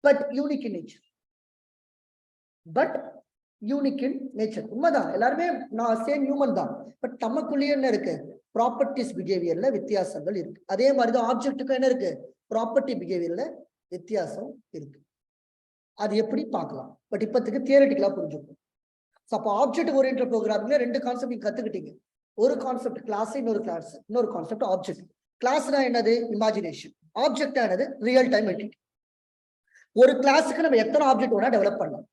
but unique in nature. உண்மைதான், எல்லாருமே நான் சேம் ஹியூமன் தான். பட் நமக்குள்ளேயே என்ன இருக்கு? ப்ராப்பர்ட்டிஸ் பிஹேவியர்ல வித்தியாசங்கள் இருக்கு. அதே மாதிரிதான் ஆப்ஜெக்ட்டுக்கும் என்ன இருக்கு? ப்ராப்பர்ட்டி பிஹேவியர்ல வித்தியாசம் இருக்கு. அது எப்படி பார்க்கலாம், பட் இப்பத்துக்கு தியரிட்டிக்கலா புரிஞ்சுக்கணும். அப்போ ஆப்ஜெக்ட் ஓரியன்டட் ப்ரோக்ராமிங்ல 2 கான்செப்ட் நீங்க கத்துக்கிட்டீங்க. ஒரு கான்செப்ட் கிளாஸ், இன்னொரு கான்செப்ட் ஆப்ஜெக்ட். கிளாஸ்னா என்னது? இமேஜினேஷன். ஆப்ஜெக்ட் ஆனது ரியல் டைம் என்டிட்டி. ஒரு கிளாஸுக்கு நம்ம எத்தனை ஆப்ஜெக்ட் வேணா டெவலப் பண்ணலாம்.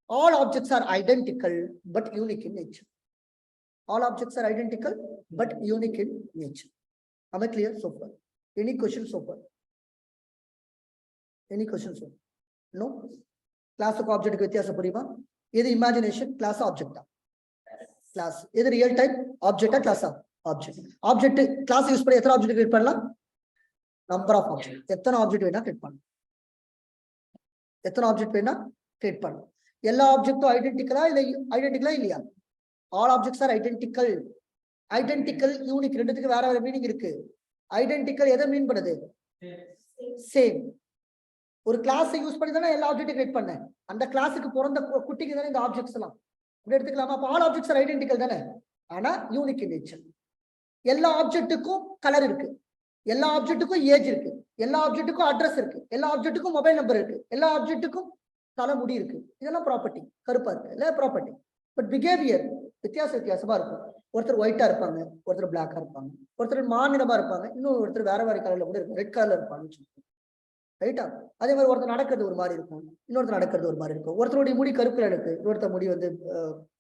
All objects are identical but unique in nature. All objects are identical but unique in nature. Am I clear so far? Any questions so far? Any questions so far? No? Class of object வித்தியாசம் புரியுமா? இது imagination, class object தான். Class இது real time object class object. Object class use பண்ணி எத்தனை object create பண்ணலாம்? Number of object. எத்தனை object வேணா கிரியேட் பண்ணலாம். எத்தனை object வேணா கிரியேட் பண்ணலாம். எல்லா ஆப்ஜெக்ட்டும் ஐடென்டிக்கலா இல்லையா? All objects are identical. Identical, unique ரெண்டுத்துக்கு வேற வேற மீனிங் இருக்கு. ஐடென்டிக்கல் எதை மீன் பண்ணுது? சேம். ஒரு கிளாஸ் யூஸ் பண்ணி தானே எல்லா ஆப்ஜெக்ட்டும் கிரியேட் பண்ணேன். அந்த கிளாஸுக்கு பிறந்த குட்டிக்கு தானே இந்த ஆப்ஜெக்ட்ஸ் எல்லாம். இப்படி எடுத்துக்கலாமா? அப்ப ஆல் ஆப்ஜெக்ட்ஸ் ஆர் ஐடென்டிக்கல் தானே, ஆனா யூனிக் இன் நேச்சர். எல்லா ஆப்ஜெக்ட்டுக்கும் கலர் இருக்கு, எல்லா ஆப்ஜெக்ட்டுக்கும் ஏஜ் இருக்கு, எல்லா ஆப்ஜெக்ட்டுக்கும் அட்ரஸ் இருக்கு, எல்லா ஆப்ஜெக்ட்டுக்கும் மொபைல் நம்பர் இருக்கு, எல்லா ஆப்ஜெக்ட்டுக்கும் தலைமுடி இருக்கு. இதெல்லாம் ப்ராப்பர்ட்டி. கருப்பா இருக்கு இல்ல ப்ராப்பர்ட்டி. பட் பிஹேவியர் வித்தியாசமா இருக்கும். ஒருத்தர் ஒயிட்டா இருப்பாங்க, ஒருத்தர் பிளாக்கா இருப்பாங்க, ஒருத்தர் மாநிலமா இருப்பாங்க, இன்னும் ஒருத்தர் வேற கலர்ல கூட இருக்கும், ரெட் கலர்ல இருப்பாங்க. ரைட்டா? அதே மாதிரி ஒருத்தர் நடக்கிறது ஒரு மாதிரி இருக்கும், இன்னொருத்தர் நடக்கிறது ஒரு மாதிரி இருக்கும். ஒருத்தருடைய முடி கருப்பு கலர் இருக்கு, இன்னொருத்தர் முடி வந்து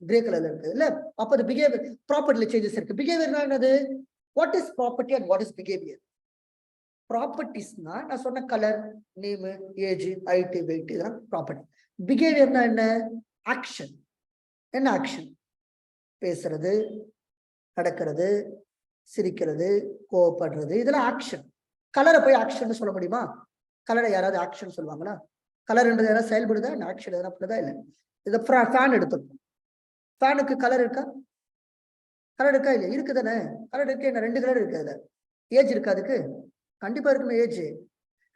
கிரே கலர்ல இருக்கு இல்ல. அப்ப அது பிஹேவியர், ப்ராப்பர்ட்டில சேஞ்சஸ் இருக்கு. பிஹேவியர்னா என்னது? What is property and what is behaviour? ப்ராப்பர்ட்டிஸ்னா நான் சொன்ன colour, name, age, height, weight, இதெல்லாம் ப்ராப்பர்ட்டி. பிஹேவியர்னா என்ன? ஆக்ஷன். என்ன ஆக்ஷன்? பேசுறது, நடக்கிறது, சிரிக்கிறது, கோவப்படுறது, இதெல்லாம் ஆக்ஷன். கலரை போய் ஆக்ஷன் சொல்ல முடியுமா? கலரை யாராவது ஆக்ஷன் சொல்லுவாங்களா? கலர்ன்றது யாராவது செயல்படுதா? ஆக்ஷன் எதனா பண்ணுதா? இல்லை. இதை ஃபேன் எடுத்துருக்கோம். ஃபேனுக்கு கலர் இருக்கா? கலர் இருக்கா? இல்லை. இருக்குதானே? கலர் இருக்கு. என்ன 2 கலர் இருக்கு. அதுல ஏஜ் இருக்கா? அதுக்கு கண்டிப்பா இருக்குமே ஏஜ்.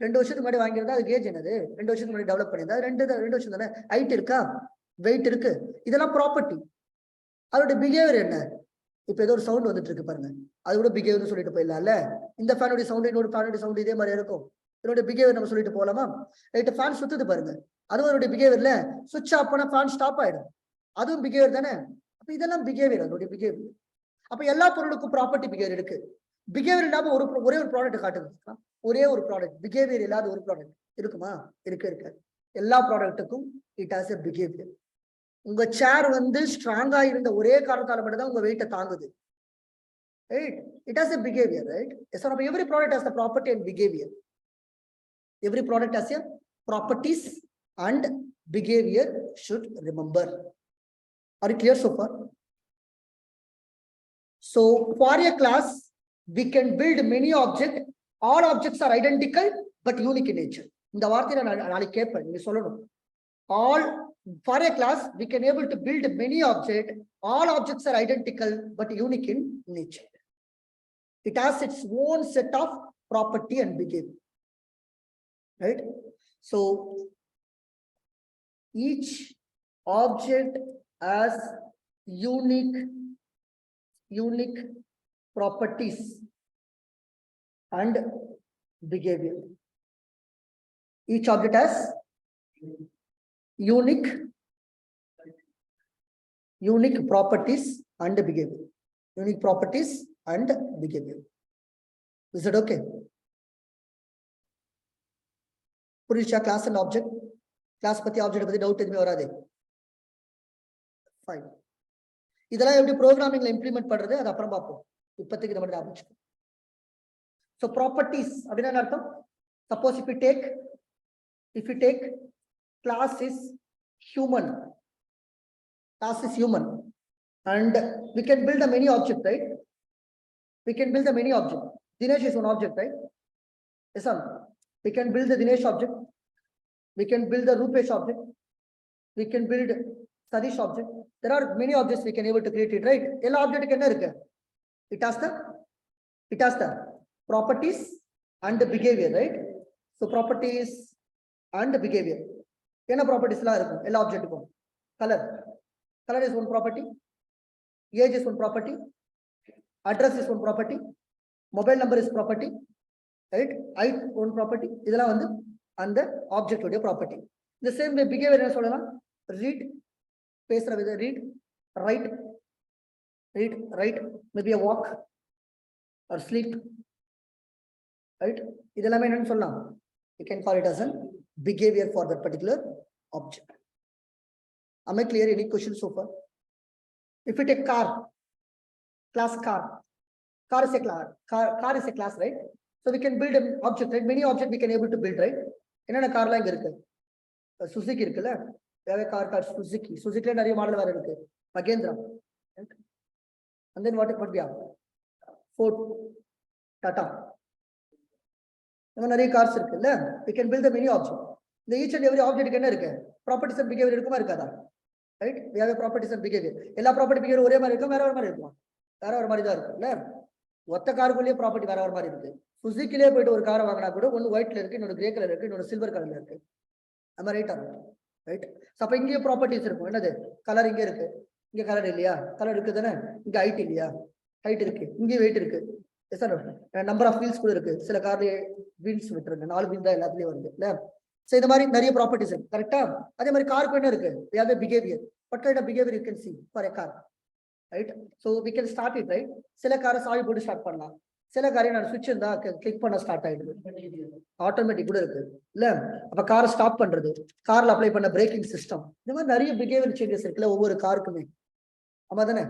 2 வருஷத்துக்கு முன்னாடி வாங்கியிருந்தா அதுக்கு ஏஜ் என்னது? 2 வருஷத்துக்கு முன்னாடி டெவலப் பண்ணியிருந்தா 2 வருஷம் தானே. ஹைட் இருக்கா? வெயிட் இருக்கு. இதெல்லாம் ப்ராப்பர்ட்டி. அதோட பிஹேவியர் என்ன? இப்ப ஏதோ ஒரு சவுண்ட் வந்துட்டு இருக்கு பாருங்க, அது கூட பிஹேவியர் சொல்லிட்டு போயிடலாம்ல. இந்த ஃபேனுடைய சவுண்ட், இன்னொரு ஃபேனுடைய சவுண்ட் இதே மாதிரி இருக்கும். இதோட பிஹேவியர் நம்ம சொல்லிட்டு போலாமா? ரைட். ஃபேன் சுத்துது பாருங்க, அதுவும் அதோட பிஹேவியர்ல. சுவிட்ச் ஆஃப் பண்ணா ஃபேன் ஸ்டாப் ஆயிடும், அதுவும் பிஹேவியர் தானே. அப்ப இதெல்லாம் பிஹேவியர், அதோட பிஹேவியர். அப்ப எல்லா பொருளுக்கும் ப்ராப்பர்ட்டி பிஹேவியர் இருக்கு. பிஹேவியர் இல்லாம ஒரே ஒரு ப்ராடக்ட் காட்டுது. ஒரே ஒரு ப்ராடக்ட் பிஹேவியர் இல்லாத ஒரு ப்ராடக்ட் இருக்குமா? இருக்கு. எல்லா ப்ராடக்ட்டுக்கும் இட் ஹாஸ் எ பிஹேவியர். உங்க சேர் வந்து ஸ்ட்ராங்கா இருந்த ஒரே காரணத்தால மட்டும் தான் உங்க வெயிட்டை தாங்குது. Right? It has a behavior, right? So every product has the property and behavior. Every product has a properties and behavior should remember. Are you clear so far? So for a class, we can build many objects. All objects are identical but unique in nature. இந்த வார்த்தையை நான் நாளைக்கு கேட்பேன், நீங்க சொல்லணும். All for a class, we can able to build many objects. All objects are identical but unique in nature. It has its own set of property and behavior. Right? So each object has unique properties and behavior. Each object has unique properties and behavior. Unique properties and behavior. Is it okay? புரியுச்சா? Class and object. Class பத்தி object பத்தி doubt எதுவுமே வராது. Fine. இதெல்லாம் எப்படி ப்ரோக்ராமிங்ல implement பண்றது அது அப்புறம் பார்ப்போம். இப்போதைக்கு நம்ம ஞாபகம். So properties அப்படின்னா என்ன அர்த்தம்? Suppose if you take class is human. Class is human and we can build a many object, right? We can build a many object. Dinesh is one object, right? Yes, sir. We can build the Dinesh object. We can build the Rupesh object. We can build Sadish object. There are many objects we can able to create it, right? All object can it has the properties and the behavior, right? So properties and behavior. What properties la irukum ella object ku? Color is one property, age is one property, address is one property, mobile number is property, right? Height one property. Idella vandu and the object ude property. The same way behavior enna sollala? Read, pesra with read, write, maybe a walk or sleep, right? Idella enna solla? You can call it as a behavior for that particular object. Am I clear? Any questions so far? If you take car, Class car. Car is a class. Car is a class, right? So we can build an object, right? Many objects we can able to build, right? என்னென்ன கார்லாம் இங்க இருக்கு? Suzuki இருக்குல்ல, வேற car Suzuki. சுசுகில நிறைய model வேற இருக்கு. Mahindra. And then what we have? Ford, Tata. நம்ம நிறைய கார்ஸ் இருக்குல்ல, we can build a many object. இந்த each and every object என்ன இருக்கு? Properties and behavior இருக்குமா இருக்காதா? Right? We have a properties and behavior. எல்லா property behavior ஒரே மாதிரி இருக்கும், வேற ஒரு மாதிரி இருக்கும். வேற ஒரு மாதிரி தான் இருக்குல்ல. ஒத்த காருக்குள்ளேயே ப்ராப்பர்ட்டி வேற ஒரு மாதிரி இருக்கு. சுசுகிலே போயிட்டு ஒரு காரை வாங்கினா கூட ஒன்னு ஒயிட்ல இருக்கு, இன்னொரு கிரே கலர் இருக்கு, இன்னொரு சில்வர் கலர்ல இருக்கு. நம்ம ரைட்டா ரைட். அப்ப இங்கே ப்ராப்பர்ட்டிஸ் இருக்கும். என்னது? கலர் இங்க இருக்கு, இங்க கலர் இல்லையா? கலர் இருக்கு தானே. இங்க ஹைட் இல்லையா? ஹைட் இருக்கு. இங்கே வெயிட் இருக்கு. நம்பர் ஆஃப் வீல்ஸ் கூட இருக்கு. சில கார்ல வீல்ஸ் விட்டுருங்க, 4 வீல் தான் எல்லாத்துலயும் வருது இல்ல. சோ இந்த மாதிரி நிறைய ப்ராப்பர்ட்டிஸ் இருக்கு. கரெக்டா? அதே மாதிரி காருக்கு என்ன இருக்கு? we have a behavior. What kind of behavior you can see for a car? Right? So we can start it, right? சில காரை சாவி போட்டு ஸ்டார்ட் பண்ணலாம், சில காரை நான் சுவிட்ச் இருந்தா கிளிக் பண்ண ஸ்டார்ட் ஆயிடுது. ஆட்டோமேட்டிக் கூட இருக்கு இல்ல. அப்ப காரை ஸ்டாப் பண்றது, கார்ல அப்ளை பண்ண பிரேக்கிங் சிஸ்டம், இந்த மாதிரி நிறைய பிஹேவியர் சேஞ்சஸ் இருக்குல்ல ஒவ்வொரு காருக்குமே. ஆமா தானே?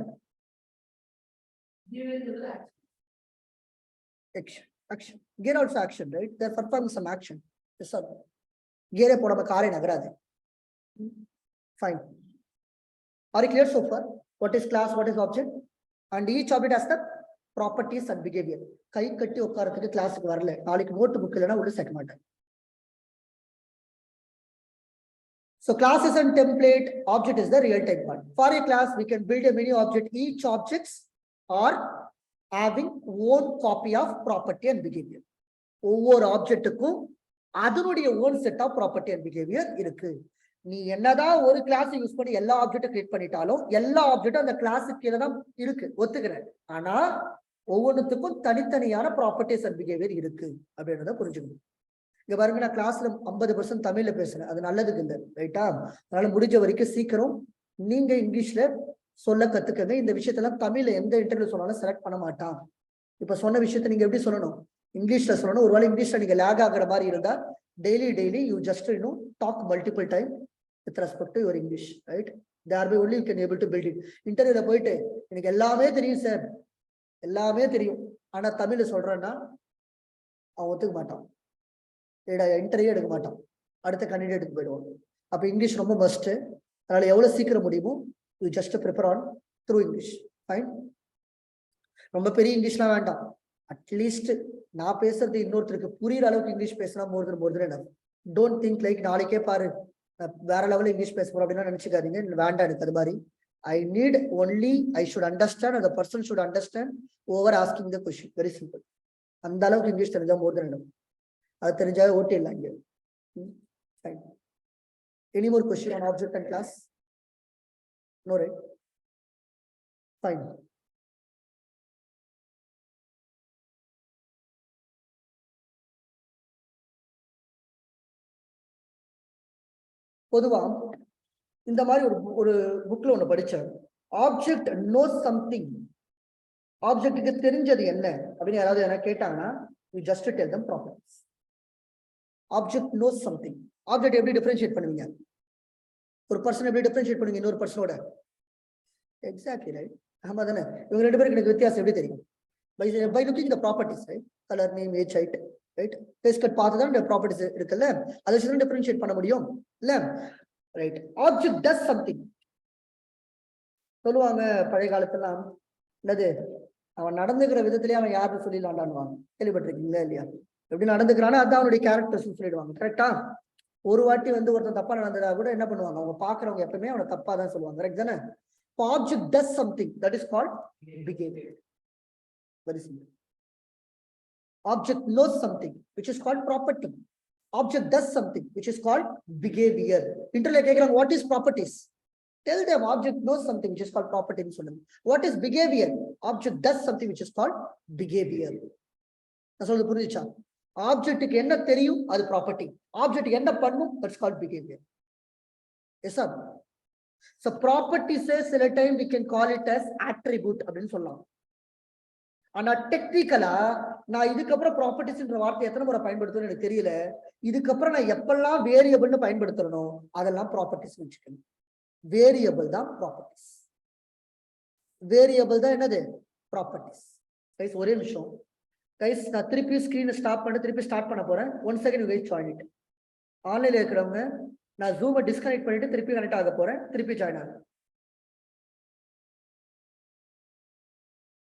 action. Gear also action, right? They perform some action. Yes sir. Gear போடாம காரை நகராது. Fine. Are you clear so far? What is class, what is object? And each object has the properties and behavior. கை கட்டி உட்காரத்துக்கு கிளாஸுக்கு வரல, நாளைக்கு note book இல்லைன்னா உள்ள சேர்க்க மாட்டேன். So class is a template, object is the real time part. For a class, we can build a mini object. Each objects are having own copy of property and behavior. ஒவ்வொரு ஆப்ஜெக்ட்டுக்கும் அதனுடைய own set of property and behavior இருக்கு. நீ என்னதான் ஒரு class use பண்ணி எல்லா ஆப்ஜெக்டும் create பண்ணிட்டாலும் எல்லா ஆப்ஜெக்டும் அந்த கிளாஸுக்கு கீழே தான் இருக்கு, ஒத்துக்கிறேன். ஆனா ஒவ்வொன்றுத்துக்கும் தனித்தனியான ப்ராப்பர்ட்டிஸ் அண்ட் பிஹேவியர் இருக்கு அப்படின்றத புரிஞ்சுக்கணும். இங்க பாருங்க, நான் கிளாஸ்ல 50% தமிழ்ல பேசுறேன், அது நல்லதுக்கு இல்லை, ரைட்டா? அதனால முடிஞ்ச வரைக்கும் சீக்கிரம் நீங்க இங்கிலீஷ்ல சொல்ல கத்துக்கங்க. இந்த விஷயத்தெல்லாம் தமிழ்ல எந்த இன்டர்வியூ சொன்னாலும் செலக்ட் பண்ண மாட்டான். இப்ப சொன்ன விஷயத்த நீங்க எப்படி சொல்லணும்? இங்கிலீஷ்ல சொல்லணும். ஒருவேளை இங்கிலீஷ்ல நீங்க லேக் ஆகுற மாதிரி இருந்தா daily you just talk multiple time with respect to your English, right? Thereby only you can able to build it. இன்டர்வியூல போயிட்டு எனக்கு எல்லாமே தெரியும் சார், எல்லாமே தெரியும், ஆனா தமிழ்ல சொல்றேன்னா அவன் ஒத்துக்க மாட்டான், இன்டர்வியூ எடுக்க மாட்டான், அடுத்த கேண்டிடேட்டுக்கு போயிடுவான். அப்ப இங்கிலீஷ் ரொம்ப மஸ்ட். அதனால எவ்வளவு சீக்கிரம் முடியுமோ you just prepare on through English. Fine. ரொம்ப பெரிய இங்கிலீஷ்லாம் வேண்டாம், அட்லீஸ்ட் நான் பேசுறது இன்னொருத்தருக்கு புரியுற அளவுக்கு இங்கிலீஷ் பேசினா மோர் தென் எனஃப். டோன்ட் திங்க் லைக் நாளைக்கே பாரு வேற லெவலில் இங்கிலீஷ் பேச போறோம் அப்படின்னா நினைச்சுக்காதீங்க, வேண்டாம் எனக்கு அது மாதிரி. I need only I should understand, அந்த person should understand over asking the question. Very simple. அந்த அளவுக்கு இங்கிலீஷ் தெரிஞ்சா மோர் தென் எனஃப். அது தெரிஞ்சாவே ஓட்டி இல்லை இங்கே. Fine. Any more question on object and class? No, right? Fine. பொதுவா இந்த மாதிரி ஒரு புக்ல ஒண்ணு படிச்சேன். Object knows something. ஆப்ஜெக்ட்டுக்கு தெரிஞ்சது என்ன அப்படின்னு யாராவது என்ன கேட்டாங்கன்னா you just tell them properties. Object knows something. Object எப்படி டிஃபரன்ஷியேட் பண்ணுவீங்க? ஒரு பர்சன் எப்படி டிஃபரன்ஷியேட் பண்ணுவீங்க இன்னொரு பர்சனோட? Exactly, right? ஆமா தானே? இவங்க ரெண்டு பேருக்கு எனக்கு வித்தியாசம் எப்படி தெரியும்? By looking the properties, right? Colour, name, age, height, right? Face cut பார்த்து தான் இந்த ப்ராப்பர்ட்டிஸ் இருக்குல்ல, அதை வச்சு தான் டிஃபரன்ஷியேட் பண்ண முடியும் இல்ல, ரைட்? Object does something. சொல்லுவாங்க பழைய காலத்துலாம், என்னது அவன் நடந்துக்கிற விதத்திலேயே அவன் யாருன்னு சொல்லிடலாண்டான்வாங்க. கேள்விப்பட்டிருக்கீங்களா இல்லையா? எப்படி நடந்துக்கிறானோ அதான் அவனுடைய கேரக்டர்ஸ் சொல்லிடுவாங்க. கரெக்டா? ஒரு வாட்டி ஒருத்தன் தப்பா நடந்ததா கூட என்ன பண்ணுவாங்க, அவங்க பாக்குறவங்க எப்பவுமே அவனை தப்பா தான் சொல்லுவாங்க. கரெக்ட் தானே? Object does something, that is called behaviour. Very simple. Object knows something, which is called property. Object does something, which is called behavior. Interla கேக்குறாங்க, what is properties? Tell them object knows something, which is called property. What is behavior? Object does something, which is called behavior. நான் சொல்றது புரிஞ்சுச்சா? ஆப்ஜெக்ட்டுக்கு என்ன தெரியும் அது property, object என்ன பண்ணும் that's called behavior. Yes sir. So properties சில time we can call it as attribute அப்படின்னு சொல்லலாம். ஆனா டெக்னிக்கலா நான் இதுக்கப்புறம் ப்ராப்பர்ட்டிஸ்ன்ற வார்த்தை எத்தனை முறை பயன்படுத்தணும்னு எனக்கு தெரியல. இதுக்கப்புறம் நான் எப்பெல்லாம் வேரியபிள்னு பயன்படுத்தணும் அதெல்லாம் ப்ராப்பர்ட்டிஸ் வச்சுக்கணும். வேரியபிள் தான் ப்ராப்பர்ட்டிஸ். வேரியபிள் தான் என்னது? ப்ராப்பர்ட்டிஸ். கைஸ் ஒரே நிமிஷம் கைஸ், நான் திருப்பி ஸ்க்ரீனை ஸ்டாப் பண்ணி திருப்பி ஸ்டார்ட் பண்ண போறேன். 1 செகண்ட் கைஸ் ஜாயின் இட். ஆன்லைன்ல இருக்கிறவங்க நான் ஜூமை டிஸ்கனெக்ட் பண்ணிட்டு திருப்பி கனெக்ட் ஆக போறேன். திருப்பி ஜாயின் ஆகும்.